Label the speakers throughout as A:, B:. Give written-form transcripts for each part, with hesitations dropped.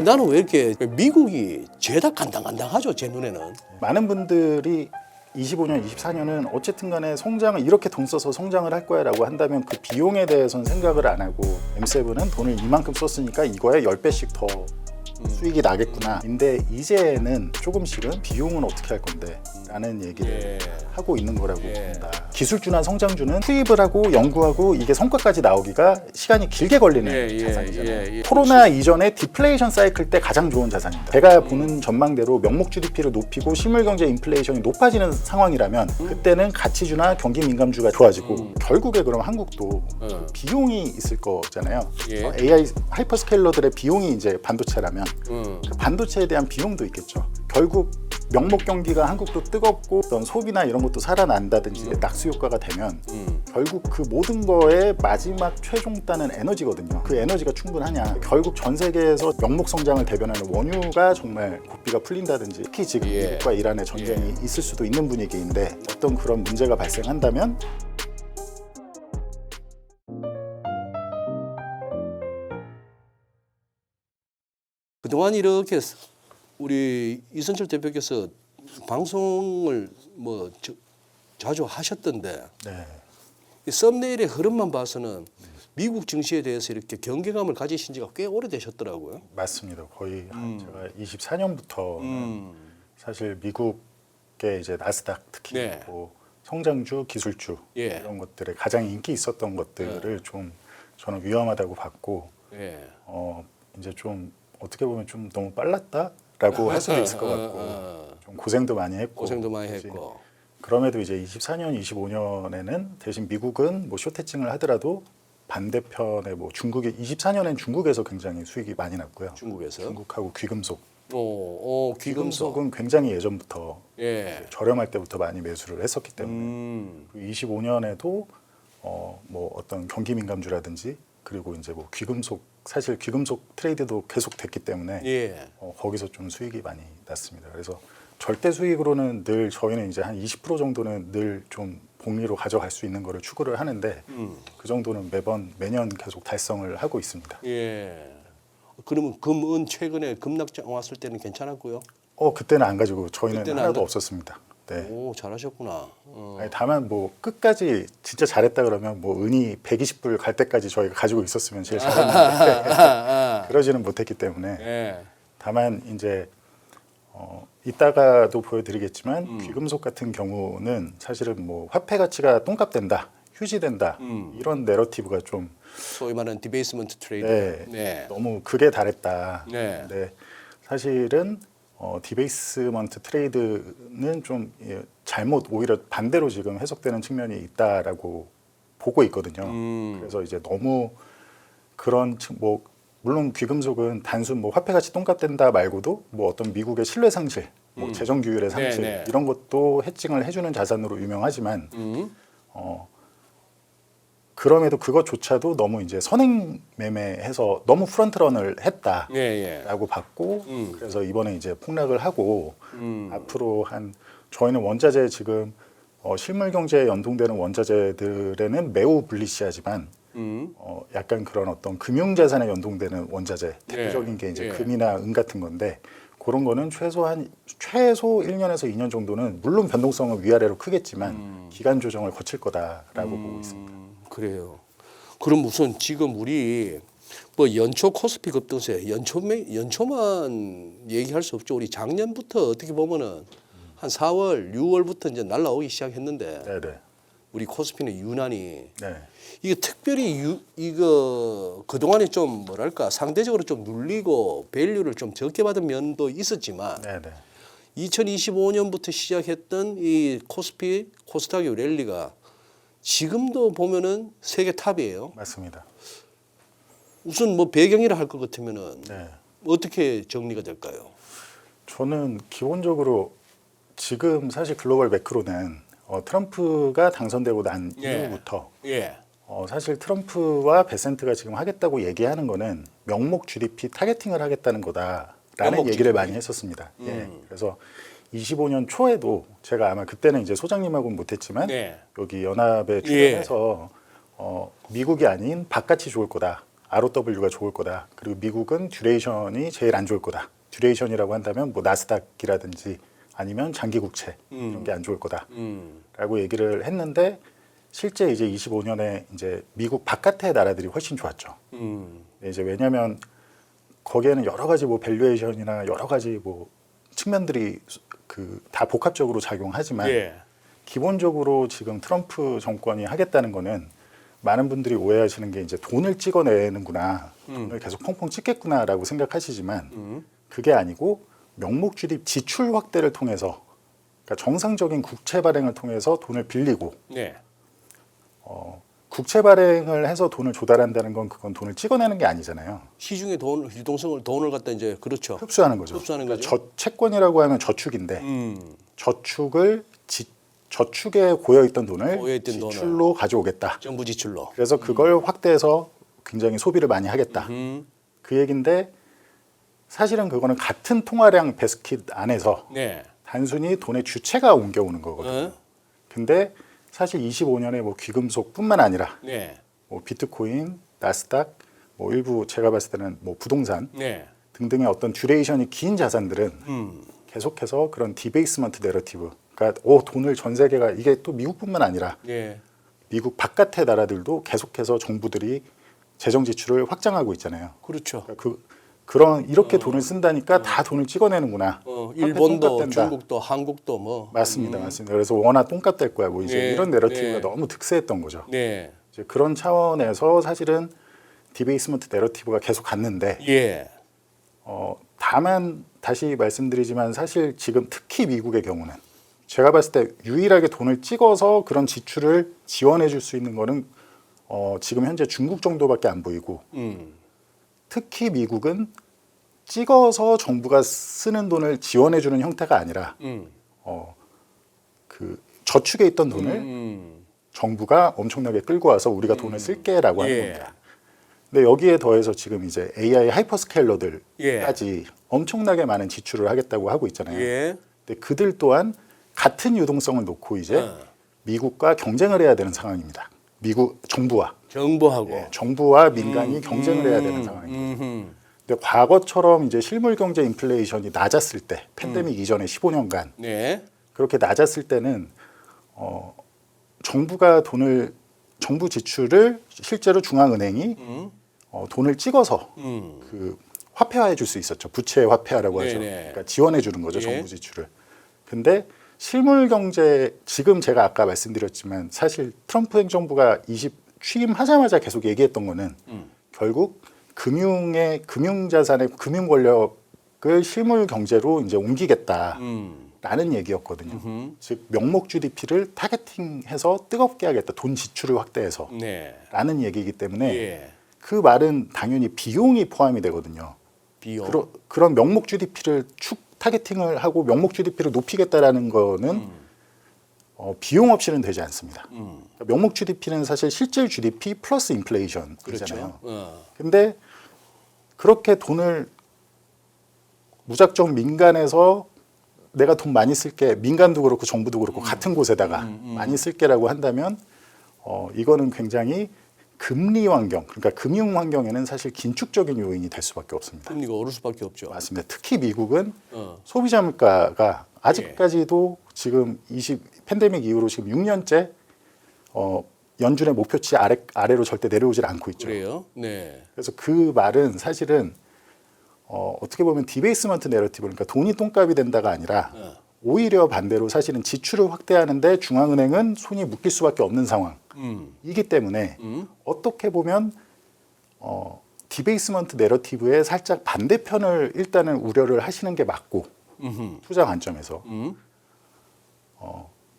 A: 나는 왜 이렇게 미국이 죄다 간당간당하죠, 제 눈에는.
B: 많은 분들이 25년, 24년은 어쨌든 간에 성장을 이렇게 돈 써서 성장을 할 거야 라고 한다면 그 비용에 대해서는 생각을 안 하고 M7은 돈을 이만큼 썼으니까 이거에 10배씩 더 수익이 나겠구나. 근데 이제는 조금씩은 비용은 어떻게 할 건데 라는 얘기를 하고 있는 거라고 봅니다. 기술주나 성장주는 투입을 하고 연구하고 이게 성과까지 나오기가 시간이 길게 걸리는 자산이잖아요. 코로나 이전에 디플레이션 사이클 때 가장 좋은 자산입니다. 제가 보는 전망대로 명목 GDP를 높이고 실물경제 인플레이션이 높아지는 상황이라면 그때는 가치주나 경기민감주가 좋아지고 결국에 그럼 한국도 비용이 있을 거잖아요. AI 하이퍼스케일러들의 비용이 이제 반도체라면 그 반도체에 대한 비용도 있겠죠. 결국 명목 경기가 한국도 뜨겁고 어떤 소비나 이런 것도 살아난다든지 낙수 효과가 되면 결국 그 모든 거의 마지막 최종단은 에너지거든요. 그 에너지가 충분하냐. 결국 전 세계에서 명목 성장을 대변하는 원유가 정말 고삐가 풀린다든지 특히 지금 미국과 이란의 전쟁이 있을 수도 있는 분위기인데 어떤 그런 문제가 발생한다면
A: 그동안 이렇게 우리 이선철 대표께서 방송을 뭐 자주 하셨던데 이 썸네일의 흐름만 봐서는 미국 증시에 대해서 이렇게 경계감을 가지신 지가 꽤 오래되셨더라고요.
B: 맞습니다. 거의 제가 24년부터 사실 미국의 이제 나스닥 특히 뭐 성장주, 기술주 이런 것들에 가장 인기 있었던 것들을 좀 저는 위험하다고 봤고 이제 좀 어떻게 보면 좀 너무 빨랐다라고 할 수도 있을 것 같고 좀 고생도 많이 했고 그럼에도 이제 24년, 25년에는 대신 미국은 뭐 숏헤징을 하더라도 반대편에 뭐 중국이 24년엔 중국에서 굉장히 수익이 많이 났고요. 중국하고 귀금속. 귀금속은 굉장히 예전부터 저렴할 때부터 많이 매수를 했었기 때문에 25년에도 뭐 어떤 경기 민감주라든지 그리고 이제 뭐 귀금속 사실 귀금속 트레이드도 계속 됐기 때문에 거기서 좀 수익이 많이 났습니다. 그래서 절대 수익으로는 늘 저희는 이제 한 20% 정도는 늘 좀 복리로 가져갈 수 있는 거를 추구를 하는데 그 정도는 매년 계속 달성을 하고 있습니다.
A: 그러면 금은 최근에 급락장 왔을 때는 괜찮았고요?
B: 그때는 안 가지고 저희는 하나도 없었습니다. 네.
A: 오, 잘하셨구나.
B: 아니, 다만 뭐 끝까지 진짜 잘했다 그러면 뭐 은이 120불 갈 때까지 저희가 가지고 있었으면 제일 잘했는데 그러지는 못했기 때문에 다만 이제 이따가도 보여드리겠지만 귀금속 같은 경우는 사실은 뭐 화폐 가치가 똥값 된다, 휴지된다 이런 내러티브가 좀
A: 소위 말하는 디베이스먼트 트레이드
B: 너무 극에 달했다. 근데 사실은 디베이스먼트 트레이드는 좀 잘못 오히려 반대로 지금 해석되는 측면이 있다라고 보고 있거든요. 그래서 이제 너무 그런 뭐 물론 귀금속은 단순 뭐 화폐 가치 똥값 된다 말고도 뭐 어떤 미국의 신뢰 상실, 뭐 재정 규율의 상실 이런 것도 해칭을 해주는 자산으로 유명하지만 그럼에도 그것조차도 너무 이제 선행 매매해서 너무 프런트런을 했다라고 봤고 그래서 이번에 이제 폭락을 하고 앞으로 저희는 원자재 지금 실물 경제에 연동되는 원자재들에는 매우 불리시하지만 약간 그런 어떤 금융자산에 연동되는 원자재 대표적인 게 이제 금이나 은 같은 건데 그런 거는 최소 1년에서 2년 정도는 물론 변동성은 위아래로 크겠지만 기간 조정을 거칠 거다라고 보고 있습니다.
A: 그래요. 그럼 우선 지금 우리 뭐 연초 코스피 급등세 연초만 얘기할 수 없죠. 우리 작년부터 어떻게 보면은 한 4월, 6월부터 이제 날라오기 시작했는데 우리 코스피는 유난히 이게 특별히 이거 그동안에 좀 뭐랄까 상대적으로 좀 눌리고 밸류를 좀 적게 받은 면도 있었지만 2025년부터 시작했던 이 코스피 코스닥의 랠리가 지금도 보면은 세계 탑이에요.
B: 맞습니다.
A: 우선 뭐 배경이라 할 것 같으면은 어떻게 정리가 될까요?
B: 저는 기본적으로 지금 사실 글로벌 매크로는 트럼프가 당선되고 난 이후부터 사실 트럼프와 베센트가 지금 하겠다고 얘기하는 거는 명목 GDP 타겟팅을 하겠다는 거다라는 얘기를 많이 했었습니다. 그래서 25년 초에도 제가 아마 그때는 이제 소장님하고는 못했지만 여기 연합에 출연해서 미국이 아닌 바깥이 좋을 거다. ROW가 좋을 거다. 그리고 미국은 듀레이션이 제일 안 좋을 거다. 듀레이션이라고 한다면 뭐 나스닥이라든지 아니면 장기 국채 이런 게 안 좋을 거다라고 얘기를 했는데 실제 이제 25년에 이제 미국 바깥의 나라들이 훨씬 좋았죠. 이제 왜냐하면 거기에는 여러 가지 뭐 밸류에이션이나 여러 가지 뭐 측면들이 그 다 복합적으로 작용하지만
A: 예.
B: 기본적으로 지금 트럼프 정권이 하겠다는 거는 많은 분들이 오해하시는 게 이제 돈을 찍어내는구나, 돈을 계속 펑펑 찍겠구나라고 생각하시지만 그게 아니고 명목 GDP 지출 확대를 통해서 그러니까 정상적인 국채 발행을 통해서 돈을 빌리고
A: 네.
B: 국채 발행을 해서 돈을 조달한다는 건 그건 돈을 찍어내는 게 아니잖아요.
A: 시중에 돈을 갖다 이제 그렇죠.
B: 흡수하는 거죠.
A: 흡수하는
B: 그러니까
A: 거죠.
B: 채권이라고 하면 저축인데 저축에 고여있던 돈을
A: 고여있던
B: 지출로 가져오겠다.
A: 정부 지출로.
B: 그래서 그걸 확대해서 굉장히 소비를 많이 하겠다. 그 얘긴데 사실은 그거는 같은 통화량 베스킷 안에서
A: 네.
B: 단순히 돈의 주체가 옮겨오는 거거든요. 근데 사실 25년에 뭐 귀금속뿐만 아니라
A: 네.
B: 뭐 비트코인, 나스닥, 뭐 일부 제가 봤을 때는 뭐 부동산
A: 네.
B: 등등의 어떤 듀레이션이 긴 자산들은 계속해서 그런 디베이스먼트 내러티브, 그러니까 돈을 전 세계가 이게 또 미국뿐만 아니라
A: 네.
B: 미국 바깥의 나라들도 계속해서 정부들이 재정 지출을 확장하고 있잖아요.
A: 그렇죠.
B: 그러니까 그런 이렇게 돈을 쓴다니까 다 돈을 찍어내는구나.
A: 일본도,
B: 똥값 된다.
A: 중국도, 한국도 뭐.
B: 맞습니다, 맞습니다. 그래서 워낙 똥값 될 거야. 뭐 이제
A: 네,
B: 이런 내러티브가
A: 네.
B: 너무 득세했던 거죠.
A: 네.
B: 이제 그런 차원에서 사실은 디베이스먼트 내러티브가 계속 갔는데,
A: 예.
B: 다만 다시 말씀드리지만 사실 지금 특히 미국의 경우는 제가 봤을 때 유일하게 돈을 찍어서 그런 지출을 지원해 줄 수 있는 거는 지금 현재 중국 정도밖에 안 보이고, 특히 미국은 찍어서 정부가 쓰는 돈을 지원해 주는 형태가 아니라 그 저축에 있던 돈을 정부가 엄청나게 끌고 와서 우리가 돈을 쓸게라고 하는
A: 예.
B: 겁니다. 근데 여기에 더해서 지금 이제 AI 하이퍼스케일러들까지
A: 예.
B: 엄청나게 많은 지출을 하겠다고 하고 있잖아요.
A: 예.
B: 근데 그들 또한 같은 유동성을 놓고 이제 미국과 경쟁을 해야 되는 상황입니다. 미국 정부와
A: 정부하고.
B: 정부와 민간이 경쟁을 해야 되는 상황입니다. 근데 과거처럼 이제 실물 경제 인플레이션이 낮았을 때, 팬데믹 이전에 15년간
A: 네.
B: 그렇게 낮았을 때는 정부가 정부 지출을 실제로 중앙은행이 돈을 찍어서 그 화폐화해 줄 수 있었죠. 부채 화폐화라고 하죠.
A: 네네.
B: 그러니까 지원해 주는 거죠,
A: 예.
B: 정부 지출을. 근데 실물 경제, 지금 제가 아까 말씀드렸지만 사실 트럼프 행정부가 취임하자마자 계속 얘기했던 거는 결국 금융 자산의 금융 권력을 실물 경제로 이제 옮기겠다라는 얘기였거든요. 즉 명목 GDP를 타겟팅해서 뜨겁게 하겠다, 돈 지출을 확대해서
A: 네.
B: 라는 얘기이기 때문에
A: 예.
B: 그 말은 당연히 비용이 포함이 되거든요.
A: 비용.
B: 그런 명목 GDP를 타겟팅을 하고 명목 GDP를 높이겠다라는 거는 비용 없이는 되지 않습니다. 그러니까 명목 GDP는 사실 실질 GDP 플러스 인플레이션이잖아요.
A: 그렇죠.
B: 근데 그렇게 돈을 무작정 민간에서 내가 돈 많이 쓸게, 민간도 그렇고 정부도 그렇고 같은 곳에다가 많이 쓸게라고 한다면 이거는 굉장히 금리 환경, 그러니까 금융 환경에는 사실 긴축적인 요인이 될 수밖에 없습니다.
A: 금리가 오를 수밖에 없죠.
B: 맞습니다. 특히 미국은 소비자 물가가 아직까지도 지금 팬데믹 이후로 지금 6년째 연준의 목표치 아래로 절대 내려오질 않고 있죠.
A: 그래요? 네.
B: 그래서 그 말은 사실은 어떻게 보면 디베이스먼트 내러티브, 그러니까 돈이 똥값이 된다가 아니라 오히려 반대로 사실은 지출을 확대하는데 중앙은행은 손이 묶일 수밖에 없는 상황이기 때문에 어떻게 보면 디베이스먼트 내러티브의 살짝 반대편을 일단은 우려를 하시는 게 맞고 투자 관점에서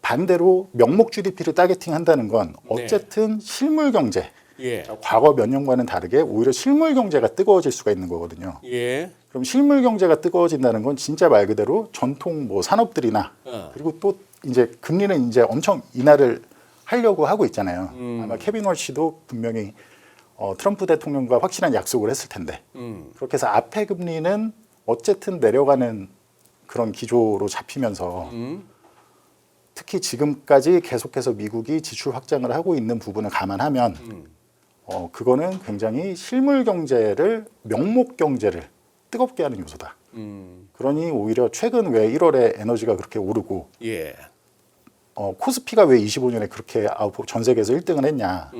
B: 반대로 명목 GDP를 타겟팅한다는 건 어쨌든 실물 경제,
A: 예.
B: 과거 몇 년과는 다르게 오히려 실물 경제가 뜨거워질 수가 있는 거거든요.
A: 예.
B: 그럼 실물 경제가 뜨거워진다는 건 진짜 말 그대로 전통 뭐 산업들이나 그리고 또 이제 금리는 이제 엄청 인하를 하려고 하고 있잖아요. 아마 케빈 월시도 분명히 트럼프 대통령과 확실한 약속을 했을 텐데 그렇게 해서 앞에 금리는 어쨌든 내려가는 그런 기조로 잡히면서 특히 지금까지 계속해서 미국이 지출 확장을 하고 있는 부분을 감안하면 그거는 굉장히 실물 경제를 명목 경제를 뜨겁게 하는 요소다. 그러니 오히려 최근 왜 1월에 에너지가 그렇게 오르고
A: 예.
B: 코스피가 왜 25년에 그렇게 전 세계에서 1등을 했냐.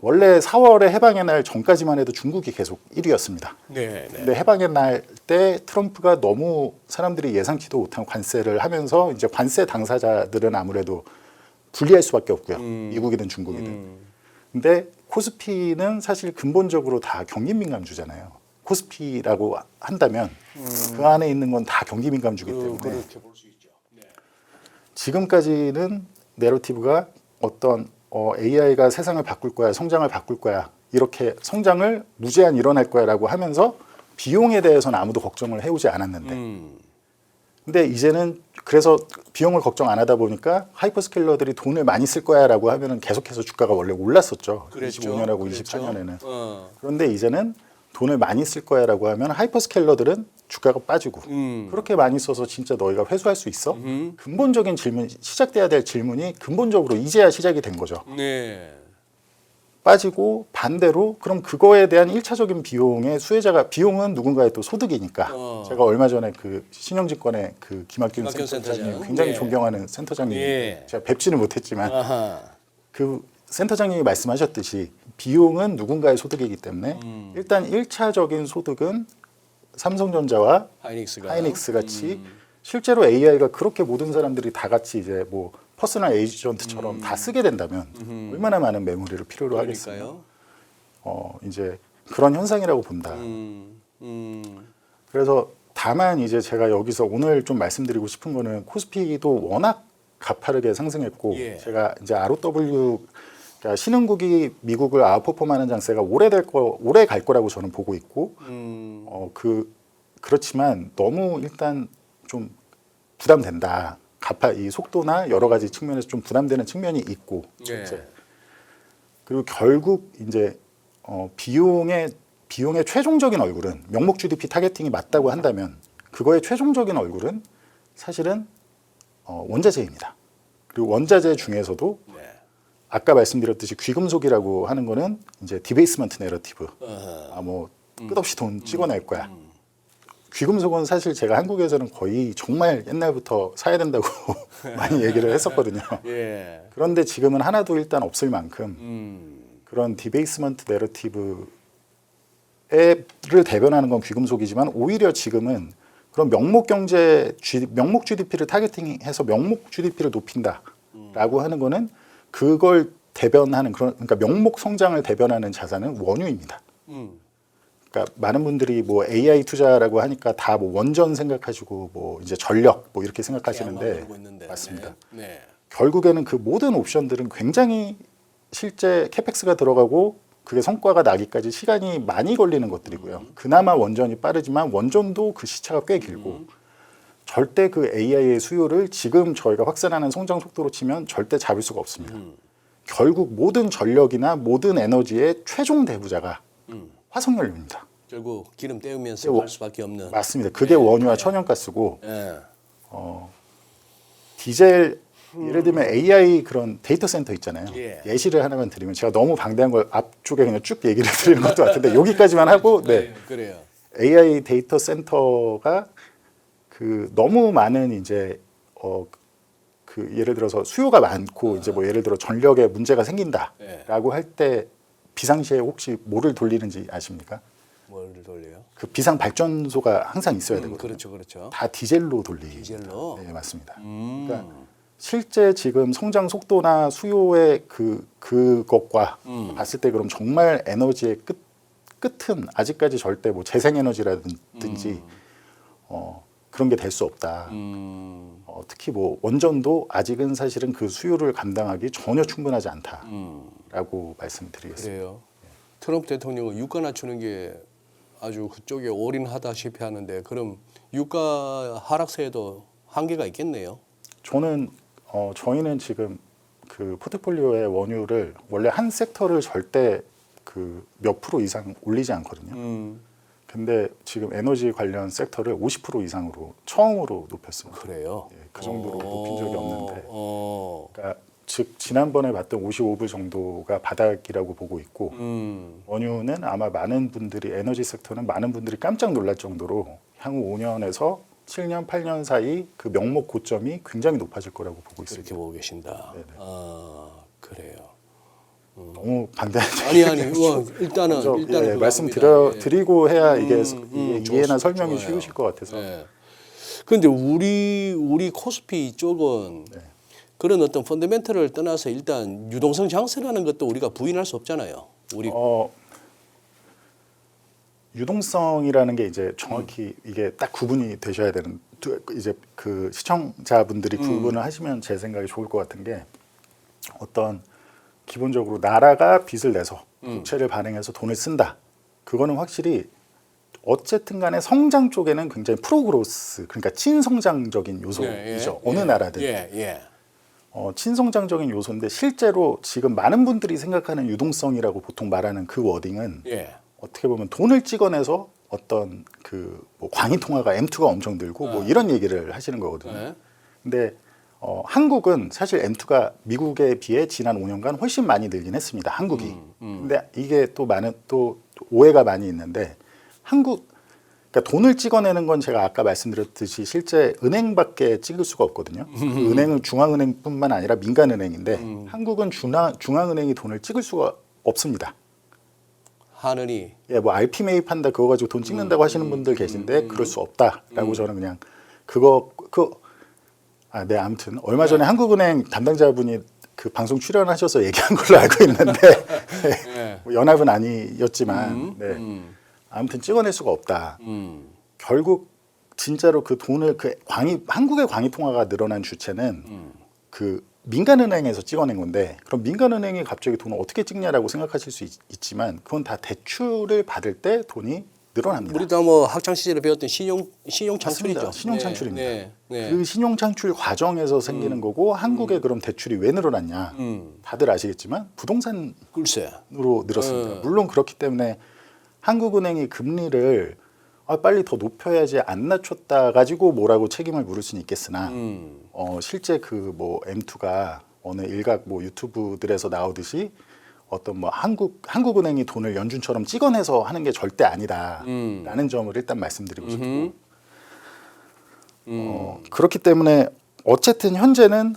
B: 원래 4월에 해방의 날 전까지만 해도 중국이 계속 1위였습니다.
A: 네.
B: 근데 해방의 날 때 트럼프가 너무 사람들이 예상치도 못한 관세를 하면서 이제 관세 당사자들은 아무래도 불리할 수밖에 없고요. 미국이든 중국이든. 근데 코스피는 사실 근본적으로 다 경기 민감주잖아요. 코스피라고 한다면 그 안에 있는 건 다 경기 민감주기 때문에
A: 그렇게 볼 수 있죠. 네.
B: 지금까지는 내러티브가 어떤 AI가 세상을 바꿀 거야, 성장을 바꿀 거야, 이렇게 성장을 무제한 일어날 거야라고 하면서 비용에 대해서는 아무도 걱정을 해오지 않았는데, 근데 이제는 그래서 비용을 걱정 안 하다 보니까 하이퍼스케일러들이 돈을 많이 쓸 거야라고 하면은 계속해서 주가가 원래 올랐었죠.
A: 그랬죠.
B: 25년하고
A: 그랬죠.
B: 24년에는.
A: 어.
B: 그런데 이제는 돈을 많이 쓸 거야라고 하면 하이퍼스케일러들은 주가가 빠지고 그렇게 많이 써서 진짜 너희가 회수할 수 있어? 근본적인 질문, 시작돼야 될 질문이 근본적으로 이제야 시작이 된 거죠.
A: 네.
B: 빠지고 반대로 그럼 그거에 대한 1차적인 비용의 수혜자가 비용은 누군가의 또 소득이니까 제가 얼마 전에 그 신영증권의 그 김학균 센터장님
A: 센터장.
B: 굉장히
A: 예.
B: 존경하는 센터장님
A: 예.
B: 제가 뵙지는 못했지만
A: 아하.
B: 그 센터장님이 말씀하셨듯이 비용은 누군가의 소득이기 때문에 일단 1차적인 소득은 삼성전자와 하이닉스 같이 실제로 AI가 그렇게 모든 사람들이 다 같이 이제 뭐 퍼스널 에이전트처럼 다 쓰게 된다면 얼마나 많은 메모리를 필요로 하겠어요. 이제 그런 현상이라고 본다. 그래서 다만 이제 제가 여기서 오늘 좀 말씀드리고 싶은 거는 코스피도 워낙 가파르게 상승했고
A: 예.
B: 제가 이제 ROW 그러니까 신흥국이 미국을 아웃퍼폼하는 장세가 오래 갈 거라고 저는 보고 있고 그렇지만 너무 일단 좀 부담된다. 이 속도나 여러 가지 측면에서 좀 부담되는 측면이 있고
A: 예.
B: 그리고 결국 이제 비용의 최종적인 얼굴은 명목 GDP 타겟팅이 맞다고 한다면 그거의 최종적인 얼굴은 사실은 원자재입니다. 그리고 원자재 중에서도
A: 네.
B: 아까 말씀드렸듯이 귀금속이라고 하는 거는 이제 디베이스먼트 내러티브. 뭐 끝없이 돈 찍어낼 거야. 귀금속은 사실 제가 한국에서는 거의 정말 옛날부터 사야 된다고 많이 얘기를 했었거든요.
A: 예.
B: 그런데 지금은 하나도 일단 없을 만큼 그런 디베이스먼트 내러티브를 대변하는 건 귀금속이지만 오히려 지금은 그런 명목 GDP를 타겟팅해서 명목 GDP를 높인다라고 하는 거는 그걸 대변하는 그러니까 명목 성장을 대변하는 자산은 원유입니다. 그러니까 많은 분들이 뭐 AI 투자라고 하니까 다 뭐 원전 생각하시고 뭐 이제 전력 뭐 이렇게 생각하시는데 맞습니다.
A: 네. 네.
B: 결국에는 그 모든 옵션들은 굉장히 실제 캐펙스가 들어가고 그게 성과가 나기까지 시간이 많이 걸리는 것들이고요. 그나마 원전이 빠르지만 원전도 그 시차가 꽤 길고 절대 그 AI의 수요를 지금 저희가 확산하는 성장 속도로 치면 절대 잡을 수가 없습니다. 결국 모든 전력이나 모든 에너지의 최종 대부자가 화석연료입니다.
A: 결국 기름 때우면서 갈 수밖에 없는.
B: 맞습니다. 그게 원유와 천연가스고
A: 예.
B: 디젤 예를 들면 AI 그런 데이터 센터 있잖아요.
A: 예.
B: 예시를 하나만 드리면 제가 너무 방대한 걸 앞쪽에 그냥 쭉 얘기를 드리는 것도 같은데 여기까지만 하고 네.
A: 그래요.
B: AI 데이터 센터가 그 너무 많은 이제 그 예를 들어서 수요가 많고 이제 뭐 예를 들어 전력에 문제가 생긴다라고 할 때 비상시에 혹시 뭐를 돌리는지 아십니까?
A: 뭘 돌려요?
B: 그 비상 발전소가 항상 있어야 되거든요.
A: 그렇죠, 그렇죠.
B: 다 디젤로 돌리기.
A: 디젤로.
B: 네, 맞습니다. 그러니까 실제 지금 성장 속도나 수요의 그것과 봤을 때 그럼 정말 에너지의 끝은 아직까지 절대 뭐 재생에너지라든지 그런 게 될 수 없다. 특히 뭐 원전도 아직은 사실은 그 수요를 감당하기 전혀 충분하지 않다라고 말씀드리겠습니다.
A: 그래요. 트럼프 대통령은 유가 낮추는 게 아주 그쪽에 올인하다시피 하는데 그럼 유가 하락세에도 한계가 있겠네요.
B: 저희는 지금 그 포트폴리오의 원유를 원래 한 섹터를 절대 그 몇 프로 이상 올리지 않거든요. 근데 지금 에너지 관련 섹터를 50% 이상으로 처음으로 높였습니다.
A: 그래요.
B: 그 정도로 높인 적이 없는데, 그러니까 즉 지난번에 봤던 55불 정도가 바닥이라고 보고 있고 원유는 아마 많은 분들이 에너지 섹터는 많은 분들이 깜짝 놀랄 정도로 향후 5년에서 7년, 8년 사이 그 명목 고점이 굉장히 높아질 거라고 보고 있습니다.
A: 그렇게 보고 계신다.
B: 네네.
A: 아 그래요.
B: 너무 반대하는
A: 아니 일단은
B: 먼저,
A: 일단은 그거
B: 말씀
A: 합니다. 예.
B: 드리고 해야 이게 이해나
A: 좋습니다.
B: 설명이
A: 좋아요.
B: 쉬우실 것 같아서.
A: 예. 근데 우리 코스피 쪽은
B: 네.
A: 그런 어떤 펀더멘털을 떠나서 일단 유동성 장세라는 것도 우리가 부인할 수 없잖아요. 우리
B: 유동성이라는 게 이제 정확히 이게 딱 구분이 되셔야 되는 이제 그 시청자분들이 구분을 하시면 제 생각이 좋을 것 같은 게 어떤 기본적으로 나라가 빚을 내서 국채를 발행해서 돈을 쓴다. 그거는 확실히 어쨌든 간에 성장 쪽에는 굉장히 프로그로스 그러니까 친성장적인 요소이죠. 어느 나라든. 친성장적인 요소인데 실제로 지금 많은 분들이 생각하는 유동성이라고 보통 말하는 그 워딩은 어떻게 보면 돈을 찍어내서 어떤 그 뭐 광의 통화가 M2가 엄청 늘고 뭐 이런 얘기를 하시는 거거든요. 근데 한국은 사실 M2가 미국에 비해 지난 5년간 훨씬 많이 늘긴 했습니다. 한국이. 근데 이게 또 많은 또 오해가 많이 있는데 그러니까 돈을 찍어내는 건 제가 아까 말씀드렸듯이 실제 은행밖에 찍을 수가 없거든요. 그 은행은 중앙은행뿐만 아니라 민간은행인데 한국은 중앙은행이 돈을 찍을 수가 없습니다.
A: 하느니
B: 예, 뭐 RP 매입한다 그거 가지고 돈 찍는다고 하시는 분들 계신데 그럴 수 없다라고 저는 그냥 네 아무튼 얼마 전에 한국은행 담당자분이 그 방송 출연하셔서 얘기한 걸로 알고 있는데 뭐 연합은 아니었지만 아무튼 찍어낼 수가 없다. 결국 진짜로 그 돈을 한국의 광의 통화가 늘어난 주체는 그 민간은행에서 찍어낸 건데 그럼 민간은행이 갑자기 돈을 어떻게 찍냐라고 생각하실 수 있지만 그건 다 대출을 받을 때 돈이 늘어납니다.
A: 우리 다 뭐 학창 시절에 배웠던 신용 창출이죠.
B: 신용 창출입니다.
A: 네.
B: 그 신용 창출 과정에서 생기는 거고 한국에 그럼 대출이 왜 늘어났냐? 다들 아시겠지만 부동산으로
A: 글쎄.
B: 늘었습니다. 물론 그렇기 때문에 한국은행이 금리를 빨리 더 높여야지 안 낮췄다 가지고 뭐라고 책임을 물을 수는 있겠으나 실제 그 뭐 M2가 어느 일각 뭐 유튜브들에서 나오듯이 어떤 뭐 한국은행이 돈을 연준처럼 찍어내서 하는 게 절대 아니다라는 점을 일단 말씀드리고 싶고 그렇기 때문에 어쨌든 현재는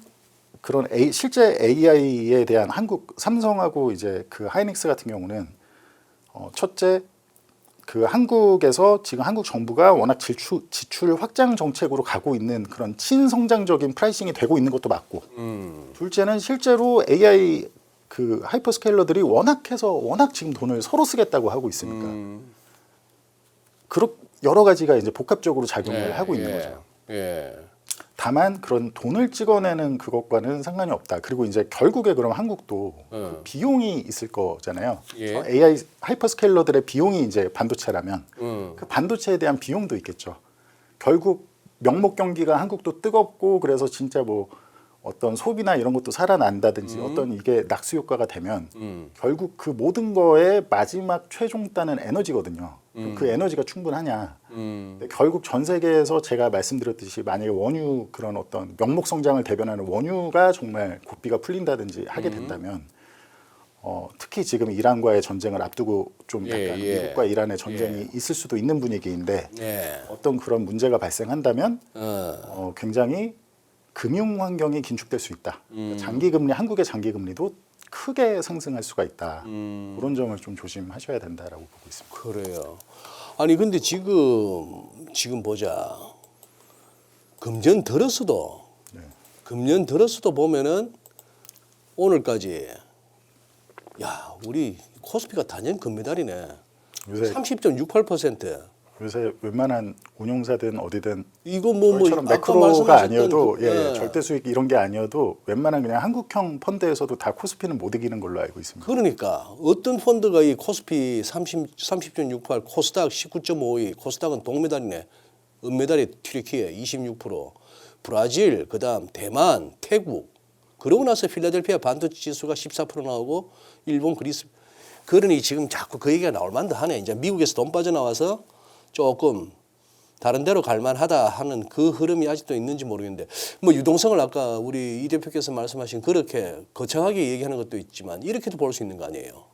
B: 그런 실제 AI에 대한 삼성하고 이제 그 하이닉스 같은 경우는 첫째 그 한국에서 지금 한국 정부가 워낙 지출 확장 정책으로 가고 있는 그런 친성장적인 프라이싱이 되고 있는 것도 맞고 둘째는 실제로 AI 그 하이퍼스케일러들이 워낙 지금 돈을 서로 쓰겠다고 하고 있으니까 여러 가지가 이제 복합적으로 작용을 하고 있는 거죠. 다만 그런 돈을 찍어내는 그것과는 상관이 없다. 그리고 이제 결국에 그럼 한국도 그 비용이 있을 거잖아요. AI 하이퍼스케일러들의 비용이 이제 반도체라면 그 반도체에 대한 비용도 있겠죠. 결국 명목 경기가 한국도 뜨겁고 그래서 진짜 뭐 어떤 소비나 이런 것도 살아난다든지 어떤 이게 낙수 효과가 되면 결국 그 모든 거의 마지막 최종단은 에너지거든요. 그 에너지가 충분하냐. 근데 결국 전 세계에서 제가 말씀드렸듯이 만약에 원유 그런 어떤 명목 성장을 대변하는 원유가 정말 고삐가 풀린다든지 하게 된다면 특히 지금 이란과의 전쟁을 앞두고 좀 약간 미국과 이란의 전쟁이 있을 수도 있는 분위기인데 어떤 그런 문제가 발생한다면 굉장히 금융 환경이 긴축될 수 있다. 장기금리 한국의 장기금리도 크게 상승할 수가 있다. 그런 점을 좀 조심하셔야 된다라고 보고 있습니다.
A: 그래요. 아니 근데 지금 보자. 금년 들었어도 보면은 오늘까지 야 우리 코스피가 단연 금메달이네.
B: 요새
A: 30.68%.
B: 요새 웬만한 운용사든 어디든
A: 이거
B: 저희처럼
A: 아까
B: 매크로가
A: 말씀하셨던
B: 아니어도 절대 수익 이런 게 아니어도 웬만한 그냥 한국형 펀드에서도 다 코스피는 못 이기는 걸로 알고 있습니다.
A: 그러니까 어떤 펀드가 이 코스피 30.68, 코스닥 19.52, 코스닥은 동메달이네. 은메달이 튀르키예 26%, 브라질, 그다음 대만, 태국. 그러고 나서 필라델피아 반도체 지수가 14% 나오고 일본, 그리스. 그러니 지금 자꾸 그 얘기가 나올 만도 하네. 이제 미국에서 돈 빠져나와서 조금 다른 데로 갈만하다 하는 그 흐름이 아직도 있는지 모르겠는데 뭐 유동성을 아까 우리 이 대표께서 말씀하신 그렇게 거창하게 얘기하는 것도 있지만 이렇게도 볼 수 있는 거 아니에요.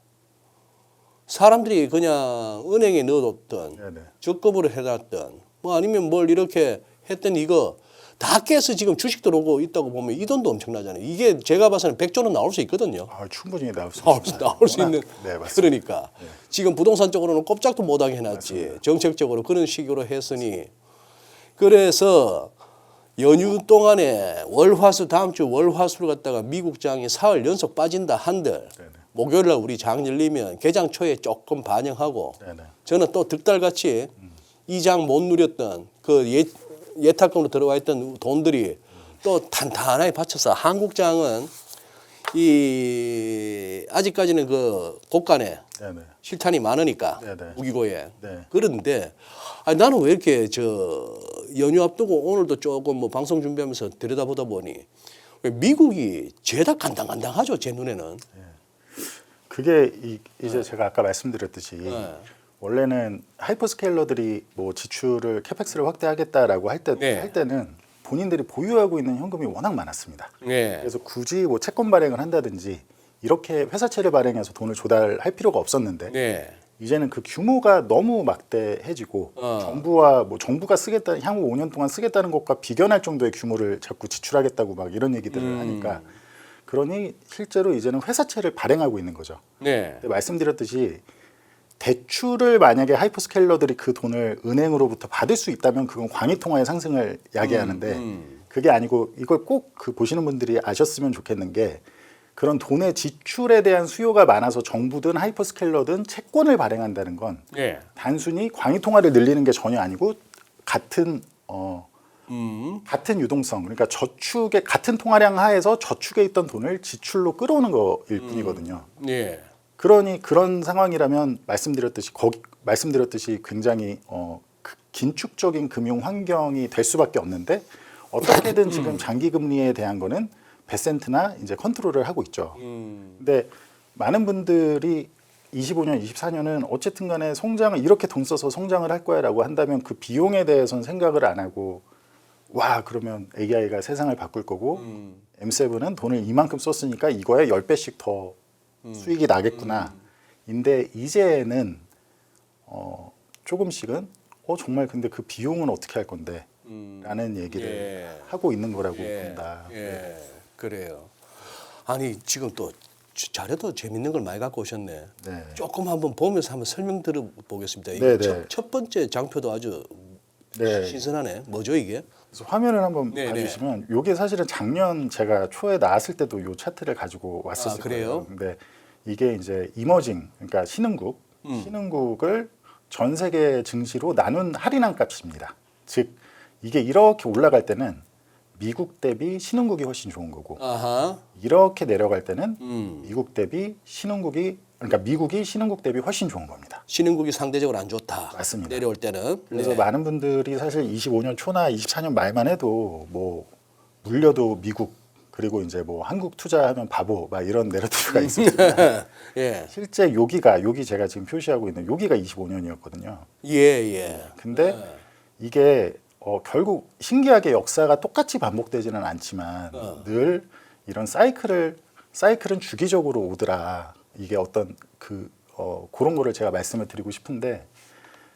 A: 사람들이 그냥 은행에 넣어뒀던
B: 네네.
A: 적금으로 해놨던 뭐 아니면 뭘 이렇게 했던 이거 다 깨서 지금 주식 들어오고 있다고 보면 이 돈도 엄청나잖아요. 이게 제가 봐서는 100조는 나올 수 있거든요.
B: 충분히 나올 수
A: 나올 수 있는.
B: 네, 맞습니다.
A: 그러니까 지금 부동산 쪽으로는 꼼짝도 못하게 해놨지. 맞습니다. 정책적으로 그런 식으로 했으니 그래서 연휴 동안에 월화수 다음 주 월화수를 갖다가 미국장이 사흘 연속 빠진다 한들
B: 네네.
A: 목요일 날 우리 장 열리면 개장 초에 조금 반영하고
B: 네네.
A: 저는 또 득달같이 이 장 못 누렸던 그 예탁금으로 들어와 있던 돈들이 또 탄탄하게 받쳐서 한국장은 이 아직까지는 그 곳간에
B: 네네.
A: 실탄이 많으니까
B: 네네.
A: 무기고에
B: 네.
A: 그런데 아니, 나는 왜 이렇게 저 연휴 앞두고 오늘도 조금 뭐 방송 준비하면서 들여다보다 보니 왜 미국이 죄다 간당간당하죠 제 눈에는.
B: 그게 이제 제가 아까 말씀드렸듯이
A: 네.
B: 원래는 하이퍼스케일러들이 뭐 지출을 캐펙스를 확대하겠다라고 할 때는 본인들이 보유하고 있는 현금이 워낙 많았습니다.
A: 네.
B: 그래서 굳이 뭐 채권 발행을 한다든지 이렇게 회사채를 발행해서 돈을 조달할 필요가 없었는데
A: 네.
B: 이제는 그 규모가 너무 막대해지고 정부가 쓰겠다 향후 5년 동안 쓰겠다는 것과 비견할 정도의 규모를 자꾸 지출하겠다고 막 이런 얘기들을 하니까 그러니 실제로 이제는 회사채를 발행하고 있는 거죠.
A: 네.
B: 근데 말씀드렸듯이 대출을 만약에 하이퍼스케일러들이 그 돈을 은행으로부터 받을 수 있다면 그건 광의통화의 상승을 야기하는데 그게 아니고 이걸 꼭 그 보시는 분들이 아셨으면 좋겠는 게 그런 돈의 지출에 대한 수요가 많아서 정부든 하이퍼스케일러든 채권을 발행한다는 건
A: 네.
B: 단순히 광의통화를 늘리는 게 전혀 아니고 같은 유동성 그러니까 저축의 같은 통화량 하에서 저축에 있던 돈을 지출로 끌어오는 거일 뿐이거든요.
A: 네.
B: 그러니 그런 상황이라면 말씀드렸듯이 굉장히 긴축적인 금융 환경이 될 수밖에 없는데 어떻게든 지금 장기 금리에 대한 거는 베센트나 이제 컨트롤을 하고 있죠. 근데 많은 분들이 25년, 24년은 어쨌든 간에 성장을 이렇게 돈 써서 성장을 할 거야라고 한다면 그 비용에 대해서는 생각을 안 하고 와 그러면 AI가 세상을 바꿀 거고 M7은 돈을 이만큼 썼으니까 이거에 10배씩 더 수익이 나겠구나. 인데 이제는 조금씩은 정말 근데 그 비용은 어떻게 할 건데? 라는 얘기를 하고 있는 거라고 본다.
A: 그래요. 아니 지금 또 자료도 재밌는 걸 많이 갖고 오셨네.
B: 네.
A: 조금 한번 보면서 한번 설명 들어보겠습니다.
B: 네,
A: 이게
B: 네.
A: 첫 번째 장표도 아주
B: 네.
A: 신선하네. 뭐죠 이게?
B: 그래서 화면을 한번
A: 네,
B: 봐주시면 이게 사실은 작년 제가 초에 나왔을 때도 이 차트를 가지고 왔었을
A: 그래요?
B: 거예요. 근데 이게 이제 이머징 그러니까 신흥국을 전 세계 증시로 나눈 할인한 값입니다. 즉 이게 이렇게 올라갈 때는 미국 대비 신흥국이 훨씬 좋은 거고
A: 아하.
B: 이렇게 내려갈 때는 미국 대비 그러니까 미국이 신흥국 대비 훨씬 좋은 겁니다.
A: 신흥국이 상대적으로 안 좋다.
B: 맞습니다.
A: 내려올 때는.
B: 그래서
A: 네.
B: 많은 분들이 사실 25년 초나 24년 말만 해도 뭐 물려도 미국 그리고 이제 뭐 한국 투자하면 바보 막 이런 내러티브가 있었지만
A: 예.
B: 실제 여기 제가 지금 표시하고 있는 여기가 25년이었거든요.
A: 예.
B: 근데 이게 결국 신기하게 역사가 똑같이 반복되지는 않지만 늘 이런 사이클은 주기적으로 오더라. 이게 어떤 그런 거를 제가 말씀을 드리고 싶은데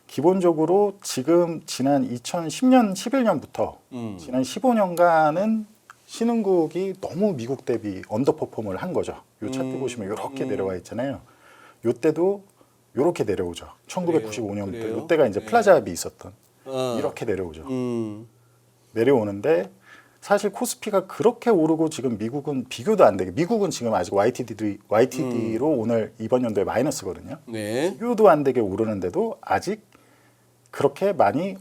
B: 기본적으로 지금 지난 2010년, 11년부터 지난 15년간은 신흥국이 너무 미국 대비 언더퍼폼을 한 거죠. 요 차트 보시면 이렇게 내려와 있잖아요. 요때도 이렇게 내려오죠. 1995년부터
A: 그래요?
B: 요때가 이제 플라자합이 있었던 이렇게 내려오죠. 내려오는데 사실 코스피가 그렇게 오르고 지금 미국은 비교도 안 되게 미국은 지금 아직 YTD로 오늘 이번 연도에 마이너스거든요.
A: 네.
B: 비교도 안 되게 오르는데도 아직 그렇게 많이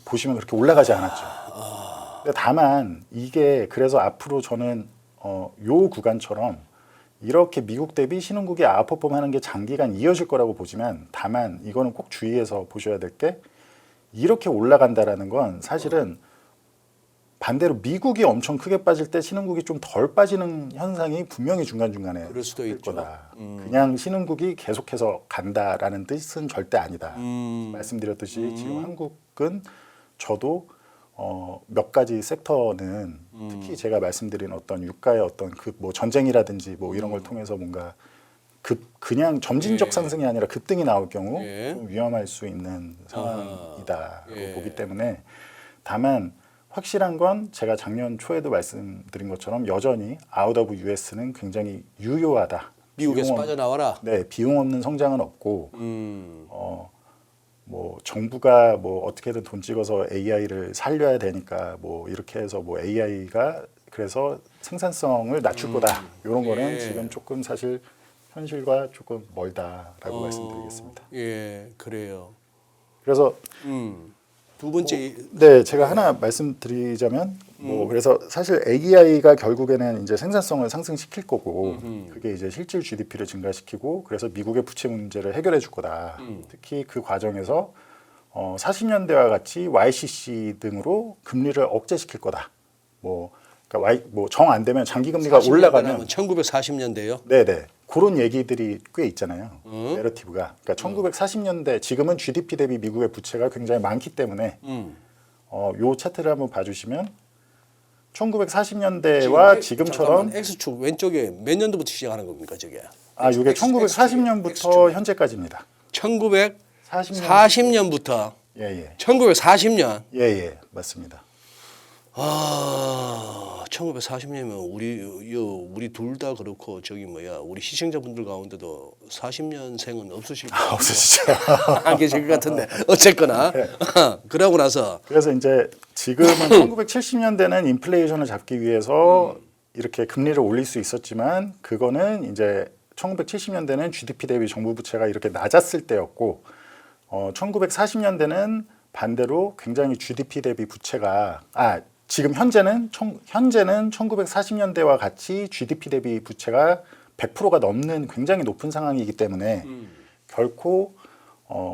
B: 보시면 그렇게 올라가지 않았죠. 근데 다만 이게 그래서 앞으로 저는 요 구간처럼 이렇게 미국 대비 신흥국이 아웃퍼폼하는 게 장기간 이어질 거라고 보지만 다만 이거는 꼭 주의해서 보셔야 될 게 이렇게 올라간다라는 건 사실은 반대로 미국이 엄청 크게 빠질 때 신흥국이 좀 덜 빠지는 현상이 분명히 중간중간에
A: 그럴 수도
B: 있을
A: 있죠.
B: 거다. 그냥 신흥국이 계속해서 간다라는 뜻은 절대 아니다. 말씀드렸듯이 지금 한국은 저도 몇 가지 섹터는 특히 제가 말씀드린 어떤 유가의 어떤 그 뭐 전쟁이라든지 뭐 이런 걸 통해서 뭔가 그냥 점진적
A: 예.
B: 상승이 아니라 급등이 나올 경우
A: 예.
B: 좀 위험할 수 있는 상황이다라고
A: 예.
B: 보기 때문에 다만 확실한 건 제가 작년 초에도 말씀드린 것처럼 여전히 아웃 오브 US는 굉장히 유효하다.
A: 미국에서
B: 비용
A: 빠져나와라.
B: 네, 비용 없는 성장은 없고 뭐 정부가 뭐 어떻게든 돈 찍어서 AI를 살려야 되니까 뭐 이렇게 해서 뭐 AI가 그래서 생산성을 낮출 거다. 이런 거는
A: 예.
B: 지금 조금 사실 현실과 조금 멀다라고 말씀드리겠습니다.
A: 예, 그래요.
B: 그래서
A: 두 번째
B: 네, 제가 하나 말씀드리자면 뭐 그래서 사실 AI가 결국에는 이제 생산성을 상승시킬 거고 그게 이제 실질 GDP를 증가시키고 그래서 미국의 부채 문제를 해결해 줄 거다. 특히 그 과정에서 40년대와 같이 YCC 등으로 금리를 억제시킬 거다. 뭐 그러니까 정 안 되면 장기 금리가 올라가면
A: 1940년대요.
B: 네네 그런 얘기들이 꽤 있잖아요. 내러티브가. 그러니까 1940년대 지금은 GDP 대비 미국의 부채가 굉장히 많기 때문에 요 차트를 한번 봐주시면 1940년대와 지금처럼
A: X축 왼쪽에 몇 년도부터 시작하는 겁니까, 저게?
B: 이게 1940년부터 현재까지입니다.
A: 1940년부터
B: 예예
A: 1940년.
B: 예예 맞습니다.
A: 1940년이면 우리 둘 다 그렇고 저기 우리 시청자분들 가운데도 40년생은 없으실 거예요.
B: 없으시죠?
A: 안 계실 것 같은데 어쨌거나 그러고 나서
B: 그래서 이제 지금은 1970년대는 인플레이션을 잡기 위해서 이렇게 금리를 올릴 수 있었지만 그거는 이제 1970년대는 GDP 대비 정부 부채가 이렇게 낮았을 때였고 1940년대는 반대로 굉장히 GDP 대비 부채가 지금 현재는 1940년대와 같이 GDP 대비 부채가 100%가 넘는 굉장히 높은 상황이기 때문에 결코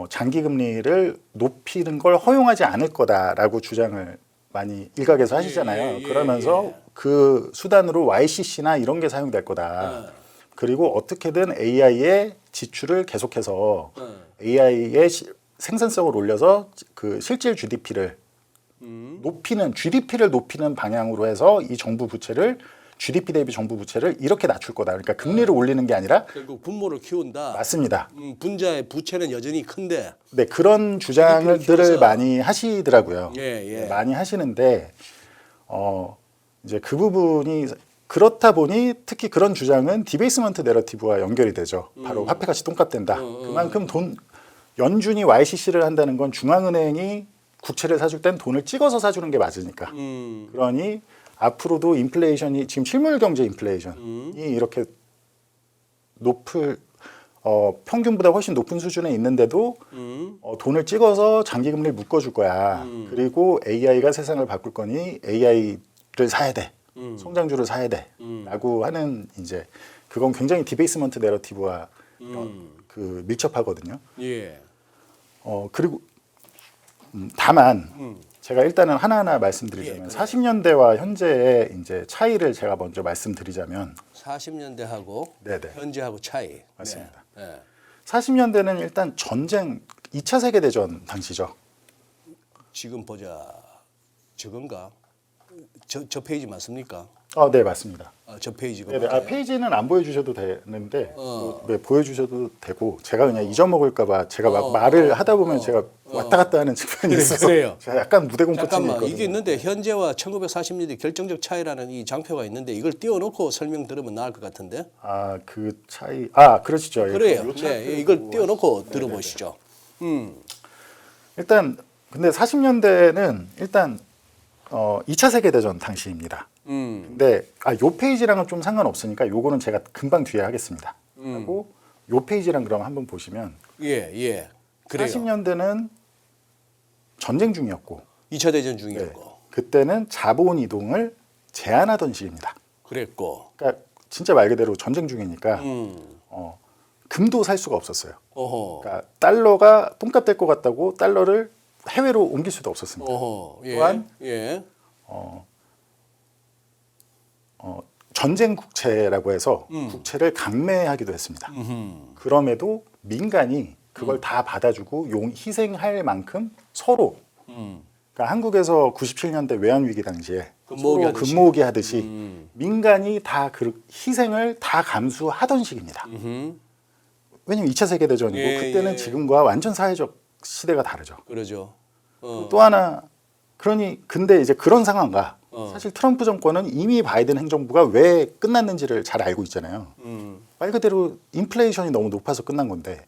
B: 장기 금리를 높이는 걸 허용하지 않을 거다라고 주장을 많이 일각에서 하시잖아요. 그러면서 그 수단으로 YCC나 이런 게 사용될 거다. 그리고 어떻게든 AI의 지출을 계속해서 AI의 생산성을 올려서 그 실질 GDP를 GDP를 높이는 방향으로 해서 이 정부 부채를 GDP 대비 정부 부채를 이렇게 낮출 거다. 그러니까 금리를 올리는 게 아니라
A: 결국 분모를 키운다.
B: 맞습니다.
A: 분자의 부채는 여전히 큰데.
B: 네, 그런 주장들을 많이 하시더라고요.
A: 예.
B: 네, 많이 하시는데 이제 그 부분이 그렇다 보니 특히 그런 주장은 디베이스먼트 내러티브와 연결이 되죠. 바로 화폐가치 똥값된다. 그만큼 연준이 YCC를 한다는 건 중앙은행이 국채를 사줄 땐 돈을 찍어서 사주는 게 맞으니까. 그러니 앞으로도 인플레이션이 지금 실물 경제 인플레이션이 이렇게 평균보다 훨씬 높은 수준에 있는데도 돈을 찍어서 장기 금리를 묶어줄 거야. 그리고 AI가 세상을 바꿀 거니 AI를 사야 돼. 성장주를 사야 돼. 라고 하는 이제 그건 굉장히 디베이스먼트 내러티브와 그 밀접하거든요.
A: 예.
B: 그리고 다만 제가 일단은 하나하나 말씀드리자면 40년대와 현재의 이제 차이를 제가 먼저 말씀드리자면
A: 40년대하고
B: 네네.
A: 현재하고 차이.
B: 맞습니다.
A: 네.
B: 40년대는 일단 전쟁 2차 세계대전 당시죠.
A: 지금 보자. 저건가? 저 페이지 맞습니까?
B: 네 맞습니다.
A: 저 페이지가
B: 네네.
A: 맞아요?
B: 페이지는 안 보여주셔도 되는데 네, 보여주셔도 되고 제가 그냥 잊어먹을까봐 제가 막 말을 하다 보면 제가 왔다 갔다 하는 측면이 있어서
A: 그래요.
B: 제가 약간 무대공포증이
A: 잠깐만
B: 있거든요.
A: 이게 있는데 현재와 1940년대 결정적 차이라는 이 장표가 있는데 이걸 띄워놓고 설명 들으면 나을 것 같은데.
B: 그 차이 그러시죠.
A: 그래요.
B: 요
A: 네, 이걸 띄워놓고 들어보시죠.
B: 일단 근데 40년대는 일단 2차 세계대전 당시입니다. 근데 요 페이지랑은 좀 상관없으니까 요거는 제가 금방 뒤에 하겠습니다. 하고 요 페이지랑 그럼 한번 보시면
A: 예. 그래요.
B: 40년대는 전쟁 중이었고
A: 2차 대전 중이었고.
B: 그때는 자본 이동을 제한하던 시기입니다.
A: 그랬고.
B: 그러니까 진짜 말 그대로 전쟁 중이니까 금도 살 수가 없었어요.
A: 어허.
B: 그러니까 달러가 똥값 될 것 같다고 달러를 해외로 옮길 수도 없었습니다.
A: 어허. 예.
B: 또한
A: 예.
B: 전쟁 국채라고 해서 국채를 강매하기도 했습니다. 그럼에도 민간이 그걸 다 받아주고 희생할 만큼 서로 그러니까 한국에서 97년대 외환위기 당시에
A: 금모으기
B: 서로
A: 하듯이.
B: 금모으기 하듯이 민간이 다 그 희생을 다 감수하던 시기입니다. 왜냐면 2차 세계대전이고
A: 예,
B: 그때는
A: 예.
B: 지금과 완전 사회적 시대가 다르죠.
A: 그러죠.
B: 또 하나 그러니 근데 이제 그런 상황과 사실 트럼프 정권은 이미 바이든 행정부가 왜 끝났는지를 잘 알고 있잖아요. 말 그대로 인플레이션이 너무 높아서 끝난 건데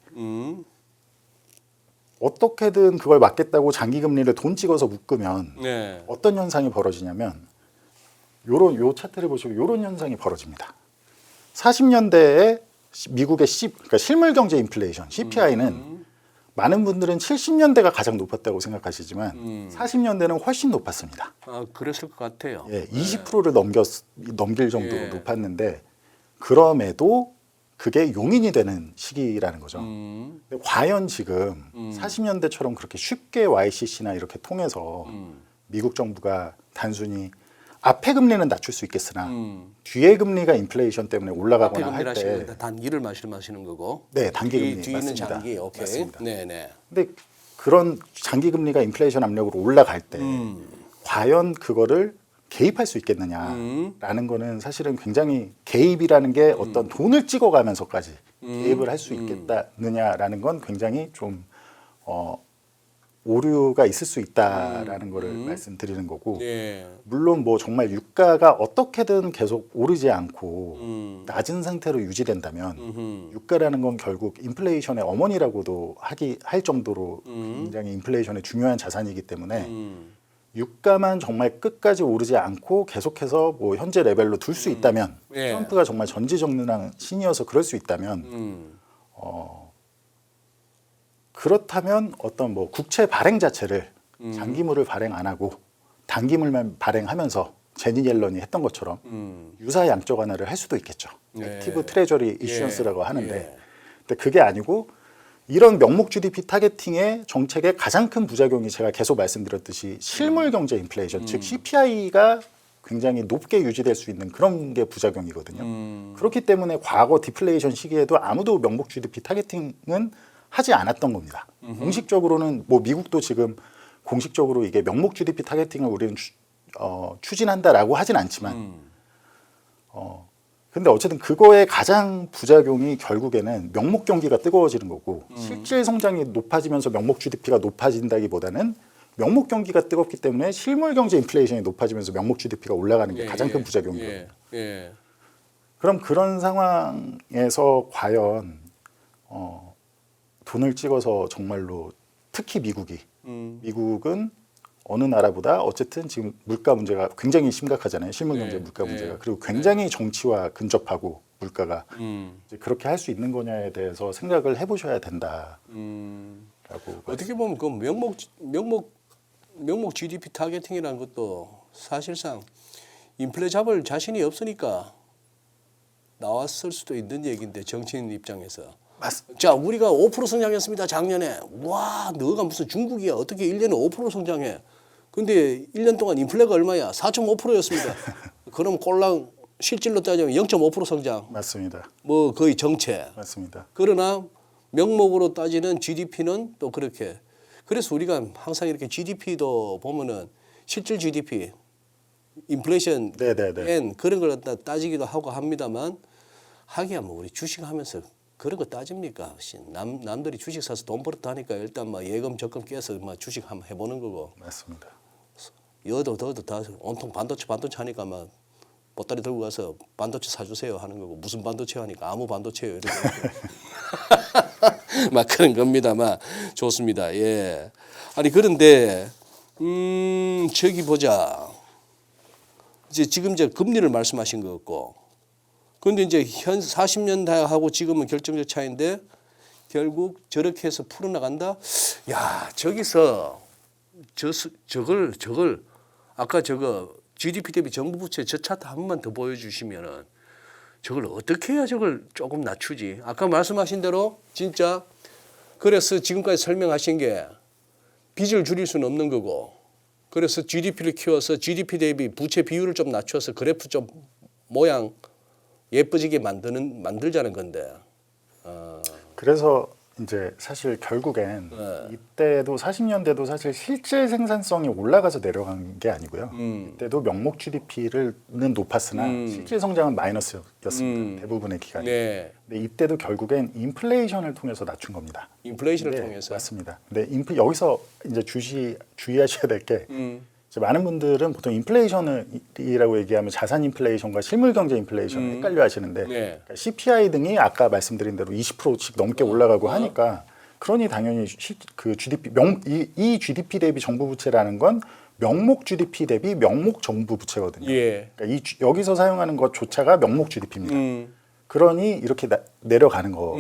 B: 어떻게든 그걸 막겠다고 장기 금리를 돈 찍어서 묶으면
A: 네.
B: 어떤 현상이 벌어지냐면 요 차트를 보시고 요런 현상이 벌어집니다. 40년대에 미국의 그러니까 실물 경제 인플레이션 CPI는 많은 분들은 70년대가 가장 높았다고 생각하시지만 40년대는 훨씬 높았습니다.
A: 아, 그랬을 것 같아요.
B: 예, 20%를 넘길 정도로
A: 예.
B: 높았는데 그럼에도 그게 용인이 되는 시기라는 거죠. 근데 과연 지금 40년대처럼 그렇게 쉽게 YCC나 이렇게 통해서 미국 정부가 단순히 앞에 금리는 낮출 수 있겠으나 뒤에 금리가 인플레이션 때문에
A: 앞에
B: 올라가거나
A: 금리를
B: 할 때
A: 하시는 단기를 말씀하시는 거고.
B: 네, 단기 금리
A: 뒤는
B: 맞습니다.
A: 장기. 오케이.
B: 맞습니다.
A: 네네.
B: 근데 그런 장기 금리가 인플레이션 압력으로 올라갈 때 과연 그거를 개입할 수 있겠느냐라는 거는 사실은 굉장히 개입이라는 게 어떤 돈을 찍어가면서까지 개입을 할 수 있겠느냐라는 건 굉장히 좀 오류가 있을 수 있다라는 거를 말씀드리는 거고
A: 예.
B: 물론 뭐 정말 유가가 어떻게든 계속 오르지 않고 낮은 상태로 유지된다면 유가라는 건 결국 인플레이션의 어머니라고도 할 정도로 굉장히 인플레이션의 중요한 자산이기 때문에 유가만 정말 끝까지 오르지 않고 계속해서 뭐 현재 레벨로 둘 수 있다면
A: 예.
B: 트럼프가 정말 전지전능한 신이어서 그럴 수 있다면 그렇다면 어떤 뭐 국채 발행 자체를 장기물을 발행 안 하고 단기물만 발행하면서 제니 옐런이 했던 것처럼 유사 양적 완화를 할 수도 있겠죠.
A: 예.
B: 액티브 트레저리 이슈언스라고 하는데
A: 예.
B: 근데 그게 아니고 이런 명목 GDP 타겟팅의 정책의 가장 큰 부작용이 제가 계속 말씀드렸듯이 실물 경제 인플레이션 즉 CPI가 굉장히 높게 유지될 수 있는 그런 게 부작용이거든요. 그렇기 때문에 과거 디플레이션 시기에도 아무도 명목 GDP 타겟팅은 하지 않았던 겁니다. 공식적으로는 뭐 미국도 지금 공식적으로 이게 명목 GDP 타겟팅을 우리는 추진한다라고 하진 않지만 근데 어쨌든 그거의 가장 부작용이 결국에는 명목 경기가 뜨거워지는 거고 실질 성장이 높아지면서 명목 GDP가 높아진다기보다는 명목 경기가 뜨겁기 때문에 실물 경제 인플레이션이 높아지면서 명목 GDP가 올라가는 게 가장 큰 부작용이거든요.
A: 예.
B: 그럼 그런 상황에서 과연 돈을 찍어서 정말로 특히 미국은 어느 나라보다 어쨌든 지금 물가 문제가 굉장히 심각하잖아요. 실물 경제 물가 문제가. 그리고 굉장히 정치와 근접하고 물가가 이제 그렇게 할 수 있는 거냐에 대해서 생각을 해보셔야 된다라고.
A: 어떻게 보면 그 명목 GDP 타겟팅이라는 것도 사실상 인플레 잡을 자신이 없으니까 나왔을 수도 있는 얘기인데 정치인 입장에서. 자, 우리가 5% 성장했습니다. 작년에. 와, 너가 무슨 중국이야. 어떻게 1년에 5% 성장해. 근데 1년 동안 인플레가 얼마야? 4.5%였습니다. 그럼 꼴랑 실질로 따지면 0.5% 성장.
B: 맞습니다.
A: 뭐 거의 정체.
B: 맞습니다.
A: 그러나 명목으로 따지는 GDP는 또 그렇게. 그래서 우리가 항상 이렇게 GDP도 보면은 실질 GDP, 인플레이션 엔 그런 걸 갖다 따지기도 하고 합니다만 하기야 뭐 우리 주식하면서 그런 거 따집니까? 남들이 주식 사서 돈 벌었다 하니까 일단 막 예금 적금 깨서 막 주식 한번 해보는 거고.
B: 맞습니다.
A: 여도 더도 다 온통 반도체 하니까 막 보따리 들고 가서 반도체 사주세요 하는 거고 무슨 반도체 하니까 아무 반도체요 이렇게 막 그런 겁니다만 좋습니다. 예. 아니 그런데 저기 보자. 지금 이제 금리를 말씀하신 거 같고. 근데 이제 현 40년대하고 지금은 결정적 차이인데 결국 저렇게 해서 풀어나간다. 야, 저기서 저걸 아까 저거 GDP 대비 정부 부채 저 차트 한 번만 더 보여주시면은 저걸 어떻게 해야 저걸 조금 낮추지? 아까 말씀하신 대로 진짜 그래서 지금까지 설명하신 게 빚을 줄일 수는 없는 거고 그래서 GDP를 키워서 GDP 대비 부채 비율을 좀 낮춰서 그래프 좀 모양 예뻐지게 만들자는 건데.
B: 그래서 이제 사실 결국엔 이때도 40년대도 사실 실질 생산성이 올라가서 내려간 게 아니고요. 이때도 명목 GDP는 높았으나 실질 성장은 마이너스였습니다. 대부분의 기간이.
A: 네.
B: 근데 이때도 결국엔 인플레이션을 통해서 낮춘 겁니다.
A: 인플레이션을
B: 네,
A: 통해서.
B: 맞습니다. 근데 여기서 이제 주의하셔야 될 게 많은 분들은 보통 인플레이션이라고 얘기하면 자산 인플레이션과 실물 경제 인플레이션을 헷갈려 하시는데
A: 네.
B: 그러니까 CPI 등이 아까 말씀드린 대로 20%씩 넘게 올라가고 하니까 그러니 당연히 그 GDP 이 GDP 대비 정부 부채라는 건 명목 GDP 대비 명목 정부 부채거든요.
A: 예.
B: 그러니까 여기서 사용하는 것조차가 명목 GDP입니다. 그러니 이렇게 내려가는 거고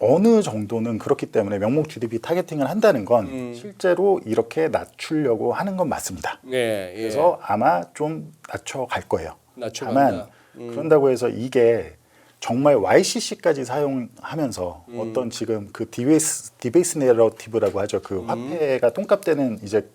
B: 어느 정도는 그렇기 때문에 명목 GDP 타겟팅을 한다는 건 실제로 이렇게 낮추려고 하는 건 맞습니다.
A: 네. 예.
B: 그래서 아마 좀 낮춰갈 거예요.
A: 낮춰간다.
B: 다만 그런다고 해서 이게 정말 YCC까지 사용하면서 어떤 지금 그 디베이스 내러티브라고 하죠. 그 화폐가 똥값되는 이제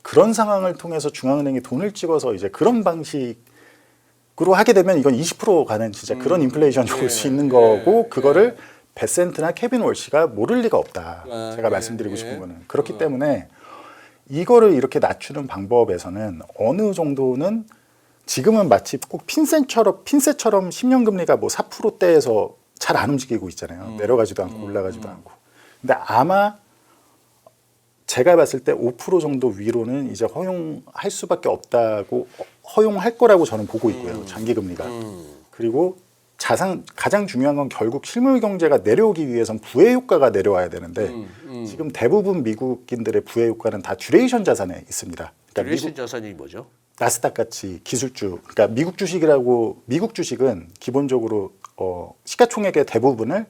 B: 그런 상황을 통해서 중앙은행이 돈을 찍어서 이제 그런 방식으로 하게 되면 이건 20% 가는 진짜 그런 인플레이션이 올 수 있는 거고 그거를 베센트나 케빈 월시가 모를 리가 없다. 제가 말씀드리고 싶은 거는 그렇기 때문에 이거를 이렇게 낮추는 방법에서는 어느 정도는 지금은 마치 꼭 핀셋처럼 10년 금리가 뭐 4%대에서 잘 안 움직이고 있잖아요. 내려가지도 않고 올라가지도 않고. 근데 아마 제가 봤을 때 5% 정도 위로는 이제 허용할 수밖에 없다고 허용할 거라고 저는 보고 있고요. 장기 금리가. 그리고 가장 중요한 건 결국 실물 경제가 내려오기 위해선 부의 효과가 내려와야 되는데 지금 대부분 미국인들의 부의 효과는 다 듀레이션 자산에 있습니다. 그러니까
A: 듀레이션 자산이 뭐죠?
B: 나스닥 같이 기술주, 그러니까 미국 주식은 기본적으로 시가총액의 대부분을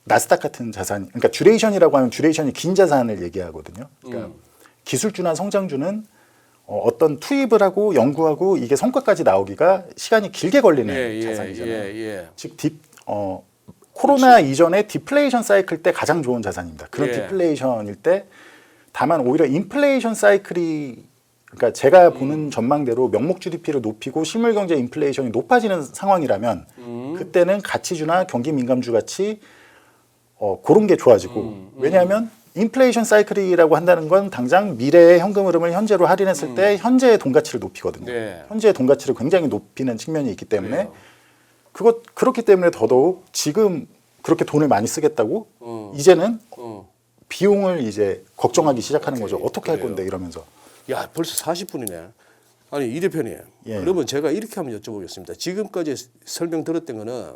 B: 나스닥 같은 자산, 그러니까 듀레이션이라고 하면 듀레이션이 긴 자산을 얘기하거든요. 그러니까 기술주나 성장주는 어떤 투입을 하고 연구하고 이게 성과까지 나오기가 시간이 길게 걸리는 자산이잖아요. 즉 코로나 이전에 디플레이션 사이클 때 가장 좋은 자산입니다. 그런 디플레이션일 때 다만 오히려 인플레이션 사이클이 그러니까 제가 보는 전망대로 명목 GDP를 높이고 실물 경제 인플레이션이 높아지는 상황이라면 그때는 가치주나 경기 민감주 같이 그런 게 좋아지고 왜냐하면 인플레이션 사이클이라고 한다는 건 당장 미래의 현금 흐름을 현재로 할인했을 때 현재의 돈 가치를 높이거든요.
A: 네.
B: 현재의 돈 가치를 굉장히 높이는 측면이 있기 때문에 그렇기 때문에 더더욱 지금 그렇게 돈을 많이 쓰겠다고 이제는 비용을 이제 걱정하기 시작하는 거죠. 어떻게 할 건데 이러면서.
A: 야, 벌써 40분이네. 아니, 이 대표님.
B: 예.
A: 그러면 제가 이렇게 한번 여쭤보겠습니다. 지금까지 설명 들었던 거는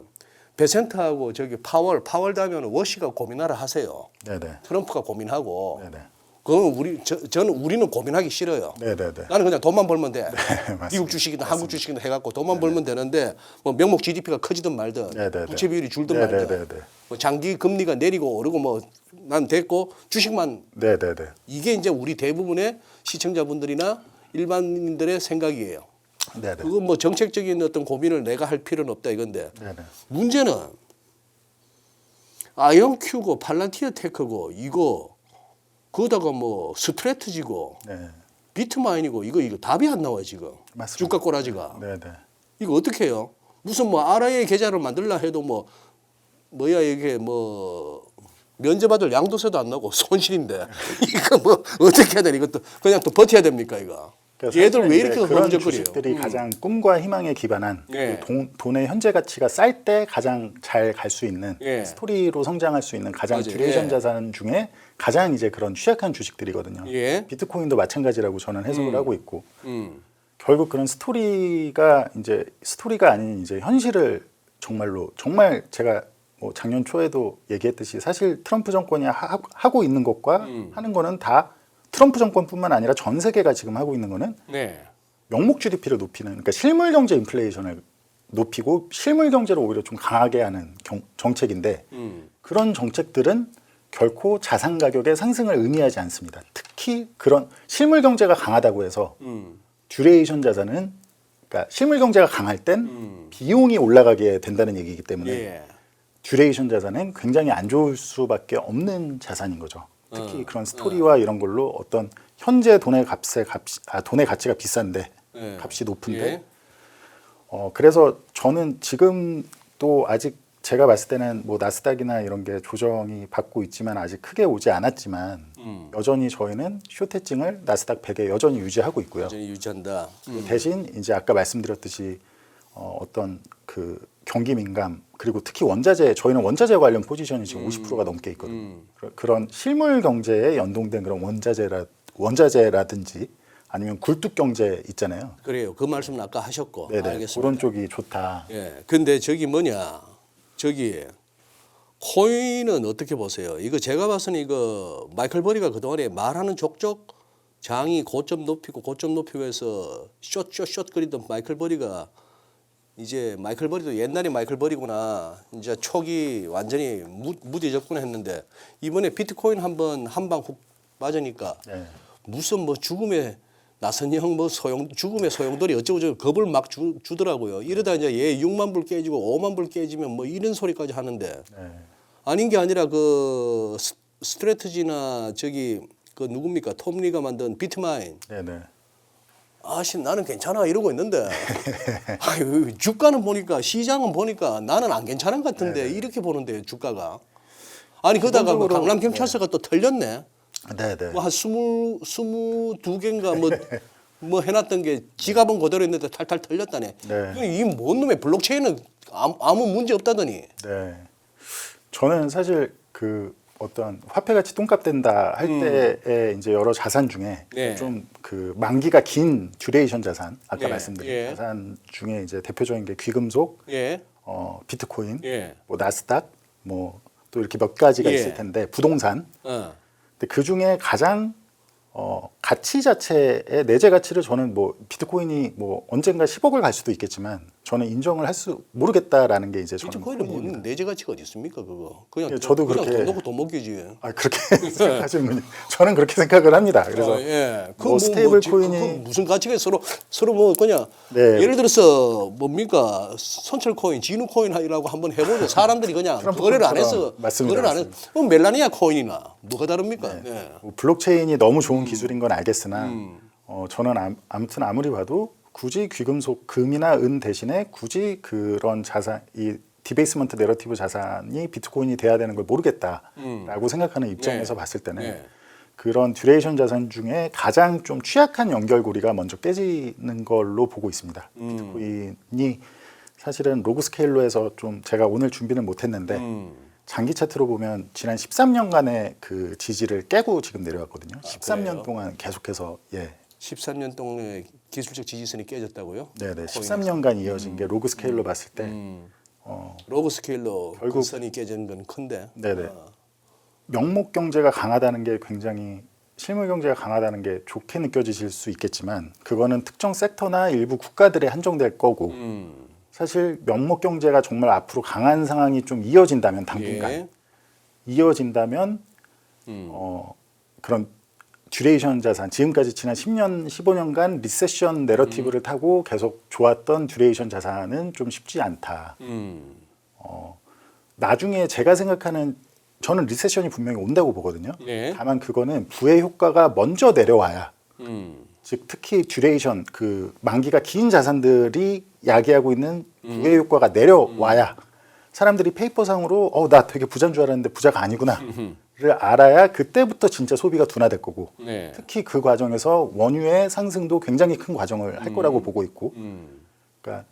A: 베센트하고 저기 파월 다음에는 워시가 고민하라 하세요.
B: 네네.
A: 트럼프가 고민하고.
B: 네네.
A: 그건 저는 우리는 고민하기 싫어요.
B: 네네네.
A: 나는 그냥 돈만 벌면 돼.
B: 맞습니다.
A: 미국 주식이든 한국 주식이든 해갖고 돈만 벌면 되는데 뭐 명목 GDP가 커지든 말든
B: 네네네.
A: 부채 비율이 줄든 말든
B: 네네네.
A: 뭐 장기 금리가 내리고 오르고 뭐 난 됐고 주식만
B: 네네네.
A: 이게 이제 우리 대부분의 시청자분들이나 일반인들의 생각이에요.
B: 네네.
A: 그건 뭐 정책적인 어떤 고민을 내가 할 필요는 없다 이건데
B: 네네.
A: 문제는 아이언큐고 팔란티어 테크고 이거 그거다가 뭐 스트래트지고
B: 네.
A: 비트마인이고 이거 답이 안 나와요 지금.
B: 맞습니다.
A: 주가 꼬라지가.
B: 네네.
A: 이거 어떻게 해요? 무슨 뭐 RIA 계좌를 만들라 해도 뭐야 이게 뭐 면제받을 양도세도 안 나고 손실인데 이거 뭐 어떻게 해야 되나 이것도 그냥 또 버텨야 됩니까 이거?
B: 그러니까
A: 얘들 왜 이렇게
B: 그런
A: 허우적거려요?
B: 주식들이 가장 꿈과 희망에 기반한
A: 예.
B: 돈의 현재 가치가 쌀 때 가장 잘 갈 수 있는
A: 예.
B: 스토리로 성장할 수 있는 가장
A: 맞아요.
B: 듀레이션
A: 예.
B: 자산 중에 가장 이제 그런 취약한 주식들이거든요.
A: 예.
B: 비트코인도 마찬가지라고 저는 해석을 하고 있고 결국 그런 스토리가 아닌 이제 현실을 정말 제가 뭐 작년 초에도 얘기했듯이 사실 트럼프 정권이 하고 있는 것과 하는 거는 다 트럼프 정권뿐만 아니라 전 세계가 지금 하고 있는 거는
A: 네.
B: 명목 GDP를 높이는 그러니까 실물 경제 인플레이션을 높이고 실물 경제를 오히려 좀 강하게 하는 정책인데 그런 정책들은 결코 자산 가격의 상승을 의미하지 않습니다. 특히 그런 실물 경제가 강하다고 해서 듀레이션 자산은 그러니까 실물 경제가 강할 땐 비용이 올라가게 된다는 얘기이기 때문에
A: 예.
B: 듀레이션 자산은 굉장히 안 좋을 수밖에 없는 자산인 거죠. 특히 그런 스토리와 이런 걸로 어떤 현재 돈의 가치가 비싼데
A: 예.
B: 값이 높은데
A: 예.
B: 그래서 저는 지금 또 아직 제가 봤을 때는 뭐 나스닥이나 이런 게 조정이 받고 있지만 아직 크게 오지 않았지만 여전히 저희는 숏 해칭을 나스닥 100에 여전히 유지하고 있고요.
A: 여전히 유지한다.
B: 대신 이제 아까 말씀드렸듯이 어떤 그 경기 민감 그리고 특히 원자재 저희는 원자재 관련 포지션이 지금 50%가 넘게 있거든요. 그런 실물 경제에 연동된 그런 원자재라든지 아니면 굴뚝 경제 있잖아요.
A: 그래요. 그 말씀은 아까 하셨고.
B: 네네.
A: 알겠습니다.
B: 그런 쪽이 좋다.
A: 예. 근데 저기 뭐냐? 저기 코인은 어떻게 보세요? 이거 제가 봐서는 이거 마이클 버리가 그동안에 말하는 족족 장이 고점 높이고 해서 숏 그리던 마이클 버리가 이제 마이클 버리도 옛날에 마이클 버리구나. 이제 촉이 완전히 무뎌졌구나 했는데 이번에 비트코인 한방 훅 맞으니까
B: 네.
A: 무슨 뭐 죽음의 나선형 뭐 죽음의 소용돌이 어쩌고 저쩌고 겁을 막 주더라고요. 이러다 이제 얘 6만 불 깨지고 5만 불 깨지면 뭐 이런 소리까지 하는데
B: 네.
A: 아닌 게 아니라 그 스트래티지나 저기 그 누굽니까 톰리가 만든 비트마인
B: 네네.
A: 아씨 나는 괜찮아 이러고 있는데 아유 주가는 보니까 시장은 보니까 나는 안 괜찮은 것 같은데 이렇게 보는데 주가가 아니 그러다가 뭐
B: 기본적으로,
A: 강남 경찰서가 또 털렸네.
B: 네네.
A: 뭐 한 22개인가 뭐 해놨던 게 지갑은 그대로 있는데 탈탈 털렸다네.
B: 네.
A: 이 뭔 놈의 블록체인은 아무 문제 없다더니.
B: 네. 저는 사실 그 어떤 화폐같이 똥값 된다 할 때에 이제 여러 자산 중에
A: 네.
B: 좀 그 만기가 긴 듀레이션 자산 아까
A: 네.
B: 말씀드린
A: 예.
B: 자산 중에 이제 대표적인 게 귀금속,
A: 예.
B: 비트코인,
A: 예.
B: 뭐 나스닥, 뭐 또 이렇게 몇 가지가
A: 예.
B: 있을 텐데 부동산.
A: 어.
B: 근데 그 중에 가장 가치 자체의 내재 가치를 저는 뭐 비트코인이 뭐 언젠가 10억을 갈 수도 있겠지만 저는 인정을 할 수 모르겠다라는 게 이제 저는
A: 비트코인은 뭔 내재 가치가 어디 있습니까 그거? 그냥
B: 예, 저도
A: 그냥
B: 그렇게-
A: 돈 넣고 돈 먹기지.
B: 그렇게 생각하시는 분이 저는 그렇게 생각을 합니다. 그래서
A: 예.
B: 뭐 스테이블 코인이
A: 그거 무슨 가치가 서로 뭐 그냥
B: 네.
A: 예를 들어서 뭡니까 선철 코인, 진우 코인이라고 한번 해보죠. 사람들이 그냥
B: 트럼프
A: 거래를 안
B: 코인처럼.
A: 해서
B: 맞습니다,
A: 거래를 안 해서 그럼 멜라니아 코인이나 뭐가 다릅니까? 네.
B: 뭐 블록체인이 너무 좋은 기술인 건 알겠으나 저는 아무튼 아무리 봐도 굳이 귀금속 금이나 은 대신에 굳이 그런 자산 이 디베이스먼트 내러티브 자산이 비트코인이 돼야 되는 걸 모르겠다라고 생각하는 입장에서
A: 네.
B: 봤을 때는
A: 네.
B: 그런 듀레이션 자산 중에 가장 좀 취약한 연결고리가 먼저 깨지는 걸로 보고 있습니다. 비트코인이 사실은 로그 스케일로 해서 좀 제가 오늘 준비는 못했는데 장기 차트로 보면 지난 13년간의 그 지지를 깨고 지금 내려왔거든요. 13년
A: 그래요?
B: 동안 계속해서
A: 13년 동안의 기술적 지지선이 깨졌다고요?
B: 네네
A: 코인에서.
B: 13년간 이어진 게 로그 스케일로 봤을 때
A: 로그 스케일로
B: 결국-
A: 그 선이 깨지는 건 큰데.
B: 네네. 명목 경제가 강하다는 게 굉장히 실물 경제가 강하다는 게 좋게 느껴지실 수 있겠지만 그거는 특정 섹터나 일부 국가들에 한정될 거고 사실 명목 경제가 정말 앞으로 강한 상황이 좀 이어진다면 당분간
A: 예.
B: 이어진다면 그런 듀레이션 자산 지금까지 지난 10년 15년간 리세션 내러티브를 타고 계속 좋았던 듀레이션 자산은 좀 쉽지 않다. 나중에 제가 생각하는 저는 리세션이 분명히 온다고 보거든요.
A: 네.
B: 다만 그거는 부의 효과가 먼저 내려와야
A: 음.
B: 즉 특히 듀레이션 그 만기가 긴 자산들이 야기하고 있는 부의 효과가 내려와야 사람들이 페이퍼상으로 나 되게 부자인 줄 알았는데 부자가 아니구나를 알아야 그때부터 진짜 소비가 둔화될 거고
A: 네.
B: 특히 그 과정에서 원유의 상승도 굉장히 큰 과정을 할 거라고 보고 있고 그러니까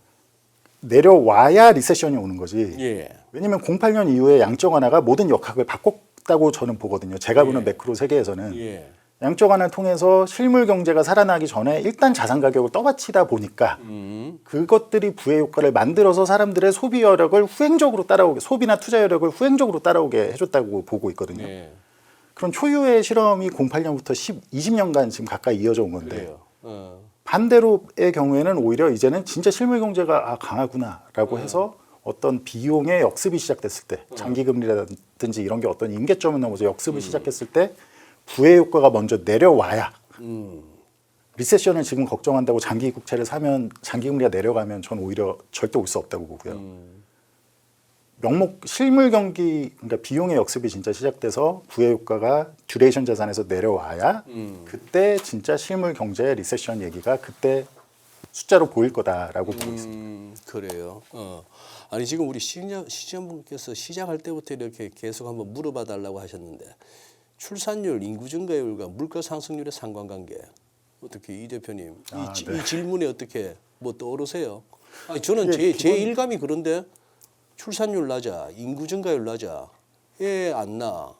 B: 내려와야 리세션이 오는 거지.
A: 예.
B: 왜냐하면 08년 이후에 양적 완화가 모든 역학을 바꿨다고 저는 보거든요. 제가 보는 매크로 세계에서는
A: 예.
B: 양적 완화를 통해서 실물 경제가 살아나기 전에 일단 자산 가격을 떠받치다 보니까 그것들이 부의 효과를 만들어서 사람들의 소비 여력을 후행적으로 따라오게 소비나 투자 여력을 후행적으로 따라오게 해줬다고 보고 있거든요.
A: 예.
B: 그런 초유의 실험이 08년부터 20년간 지금 가까이 이어져 온 건데
A: 그래요.
B: 반대로의 경우에는 오히려 이제는 진짜 실물 경제가 강하구나라고 해서 어떤 비용의 역습이 시작됐을 때 장기금리라든지 이런 게 어떤 임계점을 넘어서 역습을 시작했을 때 부의 효과가 먼저 내려와야 리세션을 지금 걱정한다고 장기 국채를 사면 장기금리가 내려가면 전 오히려 절대 올 수 없다고 보고요. 명목 실물 경기 그러니까 비용의 역습이 진짜 시작돼서 부의 효과가 듀레이션 자산에서 내려와야 그때 진짜 실물 경제 리세션 얘기가 그때 숫자로 보일 거다라고 보고 있습니다.
A: 그래요. 아니 지금 우리 시청자분께서 시작할 때부터 이렇게 계속 한번 물어봐 달라고 하셨는데 출산율, 인구 증가율과 물가 상승률의 상관관계 어떻게 이 대표님 이 질문에 어떻게 뭐 떠오르세요? 아니 저는 제 일감이 그런데 출산율 낮아, 인구 증가율 낮아, 애 안 낳아,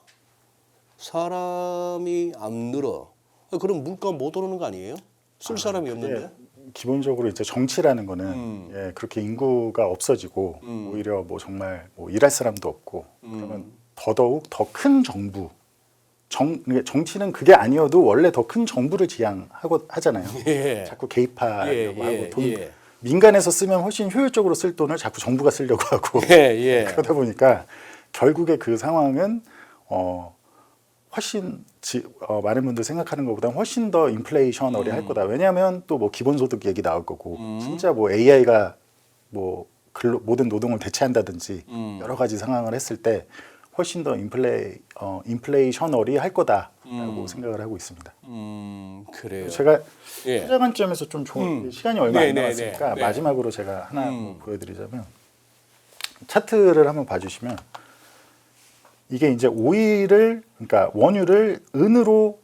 A: 사람이 안 늘어. 그럼 물가 못 오르는 거 아니에요? 쓸 사람이 없는데.
B: 기본적으로 이제 정치라는 거는 예, 그렇게 인구가 없어지고 오히려 뭐 정말 뭐 일할 사람도 없고 그러면 더더욱 더 큰 정부 정치는 그게 아니어도 원래 더 큰 정부를 지향하고 하잖아요.
A: 예.
B: 자꾸 개입하려고
A: 예,
B: 하고 돈
A: 예.
B: 민간에서 쓰면 훨씬 효율적으로 쓸 돈을 자꾸 정부가 쓰려고 하고
A: 예.
B: 그러다 보니까 결국에 그 상황은 훨씬 많은 분들 생각하는 것보다 훨씬 더 인플레이셔너리 할 거다. 왜냐하면 또 뭐 기본소득 얘기 나올 거고 진짜 뭐 AI가 뭐 모든 노동을 대체한다든지 여러 가지 상황을 했을 때 훨씬 더 인플레이셔너리 할 거다라고 생각을 하고 있습니다.
A: 그래요.
B: 제가
A: 예.
B: 투자 관점에서 좀 좋은 시간이 얼마 안
A: 네, 네,
B: 남았으니까
A: 네.
B: 마지막으로 제가 하나 뭐 보여드리자면 차트를 한번 봐주시면 이게 이제 오일을 그러니까 원유를 은으로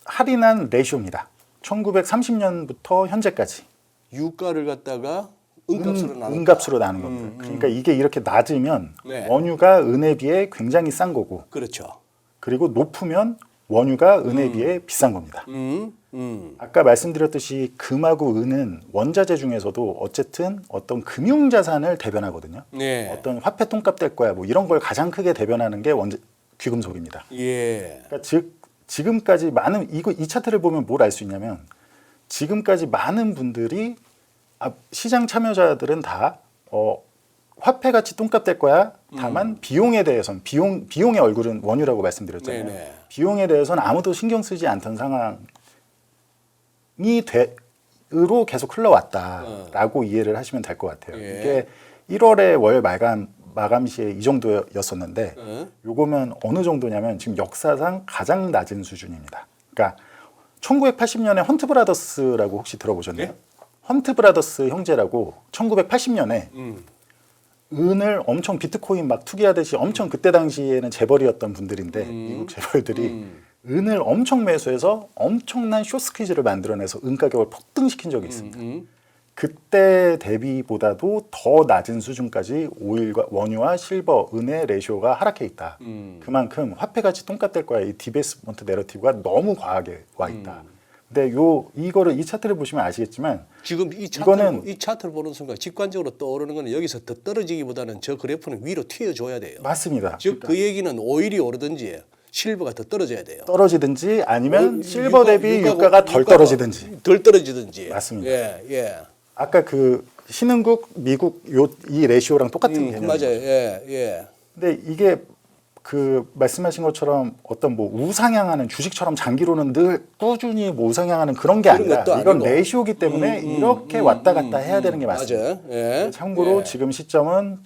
B: 할인한 레시오입니다. 1930년부터 현재까지
A: 유가를 갖다가 은값으로 나눈다.
B: 은값으로 나눈 겁니다. 그러니까 이게 이렇게 낮으면
A: 네.
B: 원유가 은에 비해 굉장히 싼 거고
A: 그렇죠.
B: 그리고 높으면 원유가 은에 비해 비싼 겁니다. 아까 말씀드렸듯이 금하고 은은 원자재 중에서도 어쨌든 어떤 금융자산을 대변하거든요.
A: 네.
B: 어떤 화폐 똥값 될 거야 뭐 이런 걸 가장 크게 대변하는 게 귀금속입니다.
A: 예.
B: 그러니까 즉 지금까지 많은 이 차트를 보면 뭘 알 수 있냐면 지금까지 많은 분들이 시장 참여자들은 다 화폐 가치 똥값 될 거야. 다만 비용에 대해서는 비용의 얼굴은 원유라고 말씀드렸잖아요.
A: 네네.
B: 비용에 대해서는 아무도 신경 쓰지 않던 상황이 으로 계속 흘러왔다라고 이해를 하시면 될 것 같아요.
A: 예.
B: 이게 1월에 월 마감 시에 이 정도였었는데 요거면 어느 정도냐면 지금 역사상 가장 낮은 수준입니다. 그러니까 1980년에 헌트 브라더스라고 혹시 들어보셨나요?
A: 네?
B: 헌트 브라더스 형제라고 1980년에 은을 엄청 비트코인 막 투기하듯이 엄청 그때 당시에는 재벌이었던 분들인데 미국 재벌들이 은을 엄청 매수해서 엄청난 숏스퀴즈를 만들어내서 은 가격을 폭등시킨 적이 있습니다. 그때 대비보다도 더 낮은 수준까지 오일과 원유와 실버, 은의 레시오가 하락해 있다. 그만큼 화폐 가치 똥값 될 거야. 이 디베이스먼트 내러티브가 너무 과하게 와 있다. 근데 이 차트를 보시면 아시겠지만
A: 지금 이 차트를 보는 순간 직관적으로 떠오르는 거는 여기서 더 떨어지기보다는 저 그래프는 위로 튀어줘야 돼요.
B: 맞습니다.
A: 즉 그 얘기는 오일이 오르든지 실버가 더 떨어져야 돼요.
B: 떨어지든지 아니면 실버 대비 유가가 덜 떨어지든지.
A: 덜 떨어지든지.
B: 맞습니다.
A: 예.
B: 아까 그 신흥국, 미국 이 레시오랑 똑같은 개념이죠.
A: 맞아요. 예.
B: 근데 이게 그 말씀하신 것처럼 어떤 뭐 우상향하는 주식처럼 장기로는 늘 꾸준히 뭐 우상향하는 그런 게 아니라 이건 레시오기 때문에 이렇게 왔다 갔다 해야 되는 게 맞습니다.
A: 맞아요. 예.
B: 참고로 지금 시점은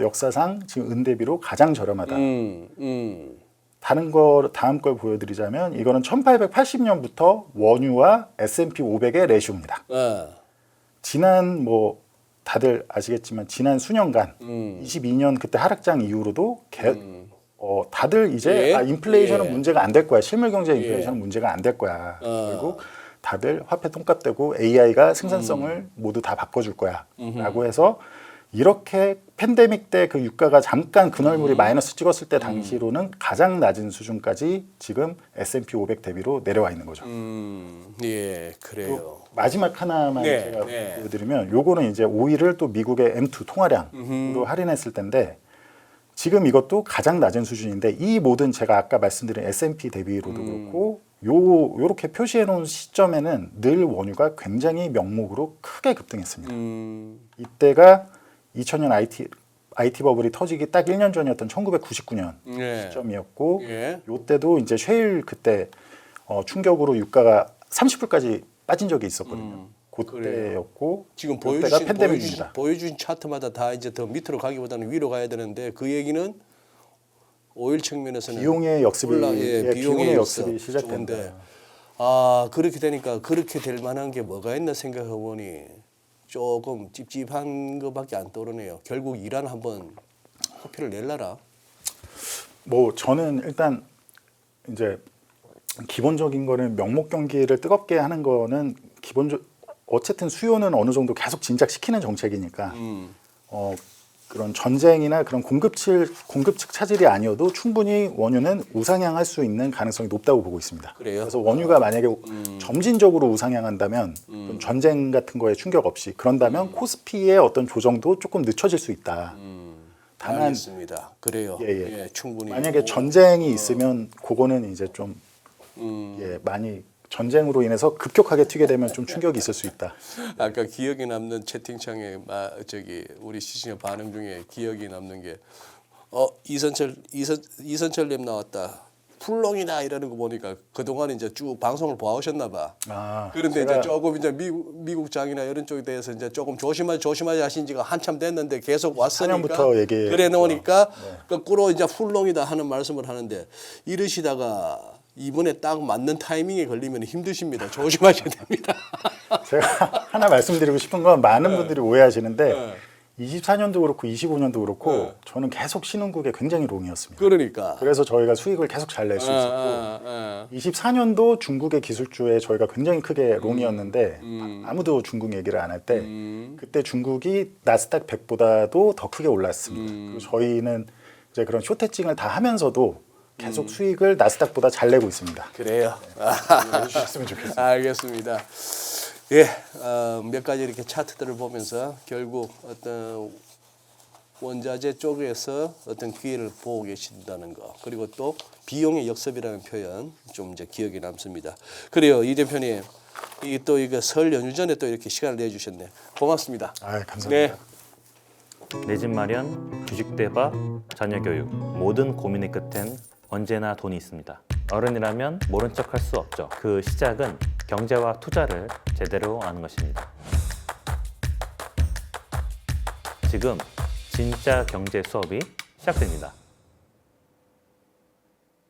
B: 역사상 지금 은 대비로 가장 저렴하다. 다음 걸 보여드리자면 이거는 1880년부터 원유와 S&P 500의 레시오입니다. 지난 뭐 다들 아시겠지만 지난 수년간 22년 그때 하락장 이후로도 다들 이제 인플레이션은 문제가 안 될 거야. 실물 경제 인플레이션은 문제가 안 될 거야. 그리고 다들 화폐 똥값 되고 AI가 생산성을 모두 다 바꿔줄 거야. 라고 해서 이렇게 팬데믹 때 그 유가가 잠깐 그늘물이 마이너스 찍었을 때 당시로는 가장 낮은 수준까지 지금 S&P 500 대비로 내려와 있는 거죠.
A: 예, 그래요.
B: 마지막 하나만 제가 보여드리면 요거는 이제 오일을 또 미국의 M2 통화량으로 할인했을 텐데 지금 이것도 가장 낮은 수준인데 이 모든 제가 아까 말씀드린 S&P 대비로도 그렇고 요렇게 표시해 놓은 시점에는 늘 원유가 굉장히 명목으로 크게 급등했습니다. 이때가 2000년 IT 버블이 터지기 딱 1년 전이었던 1999년 시점이었고 요때도 이제 쉐일 그때 충격으로 유가가 30불까지 빠진 적이 있었거든요. 그때였고
A: 지금 보여주신 차트마다 다 이제 더 밑으로 가기보다는 위로 가야 되는데 그 얘기는 오일 측면에서는
B: 비용의 역습이 시작된다.
A: 아 그렇게 되니까 그렇게 될 만한 게 뭐가 있나 생각해 보니 조금 찝찝한 것밖에 안 떠오르네요. 결국 이란 한번 호피를 낼라라.
B: 뭐 저는 일단 이제 기본적인 거는 명목 경기를 뜨겁게 하는 거는 어쨌든 수요는 어느 정도 계속 진작시키는 정책이니까 그런 전쟁이나 그런 공급 측 차질이 아니어도 충분히 원유는 우상향할 수 있는 가능성이 높다고 보고 있습니다.
A: 그래요?
B: 그래서 원유가 만약에 점진적으로 우상향한다면 전쟁 같은 거에 충격 없이 그런다면 코스피의 어떤 조정도 조금 늦춰질 수 있다. 다만
A: 알겠습니다. 그래요.
B: 예.
A: 예, 충분히.
B: 만약에 전쟁이 있으면 그거는 이제 좀 많이 전쟁으로 인해서 급격하게 튀게 되면 좀 충격이 있을 수 있다.
A: 아까 기억에 남는 채팅창에 우리 시청자 반응 중에 기억이 남는 게 이선철님 나왔다. 풀롱이다 이러는 거 보니까 그동안 이제 쭉 방송을 봐오셨나 봐. 그런데 이제 조금 이제 미국장이나 이런 쪽에 대해서 이제 조금 조심하지 하신 지가 한참 됐는데 계속 왔으니까
B: 4년부터
A: 그래 놓으니까 거꾸로 이제 풀롱이다 하는 말씀을 하는데 이러시다가 이번에 딱 맞는 타이밍에 걸리면 힘드십니다. 조심하셔야 됩니다.
B: 제가 하나 말씀드리고 싶은 건 많은 분들이 오해하시는데 24년도 그렇고 25년도 그렇고 저는 계속 신흥국에 굉장히 롱이었습니다.
A: 그러니까.
B: 그래서 저희가 수익을 계속 잘 낼 수 있었고 24년도 중국의 기술주에 저희가 굉장히 크게 롱이었는데 아무도 중국 얘기를 안 할 때 그때 중국이 나스닥 100보다도 더 크게 올랐습니다. 그리고 저희는 이제 그런 쇼태징을 다 하면서도 계속 수익을 나스닥보다 잘 내고 있습니다.
A: 그래요.
B: 해주셨으면 좋겠습니다.
A: 알겠습니다. 예, 몇 가지 이렇게 차트들을 보면서 결국 어떤 원자재 쪽에서 어떤 기회를 보고 계신다는 거, 그리고 또 비용의 역습이라는 표현 좀 이제 기억에 남습니다. 그래요, 이 대표님. 이거 설 연휴 전에 또 이렇게 시간을 내주셨네. 고맙습니다.
B: 감사합니다.
A: 네.
C: 내 집 마련, 주식 대박, 자녀 교육 모든 고민의 끝엔 언제나 돈이 있습니다. 어른이라면 모른 척 할 수 없죠. 그 시작은 경제와 투자를 제대로 아는 것입니다. 지금 진짜 경제 수업이 시작됩니다.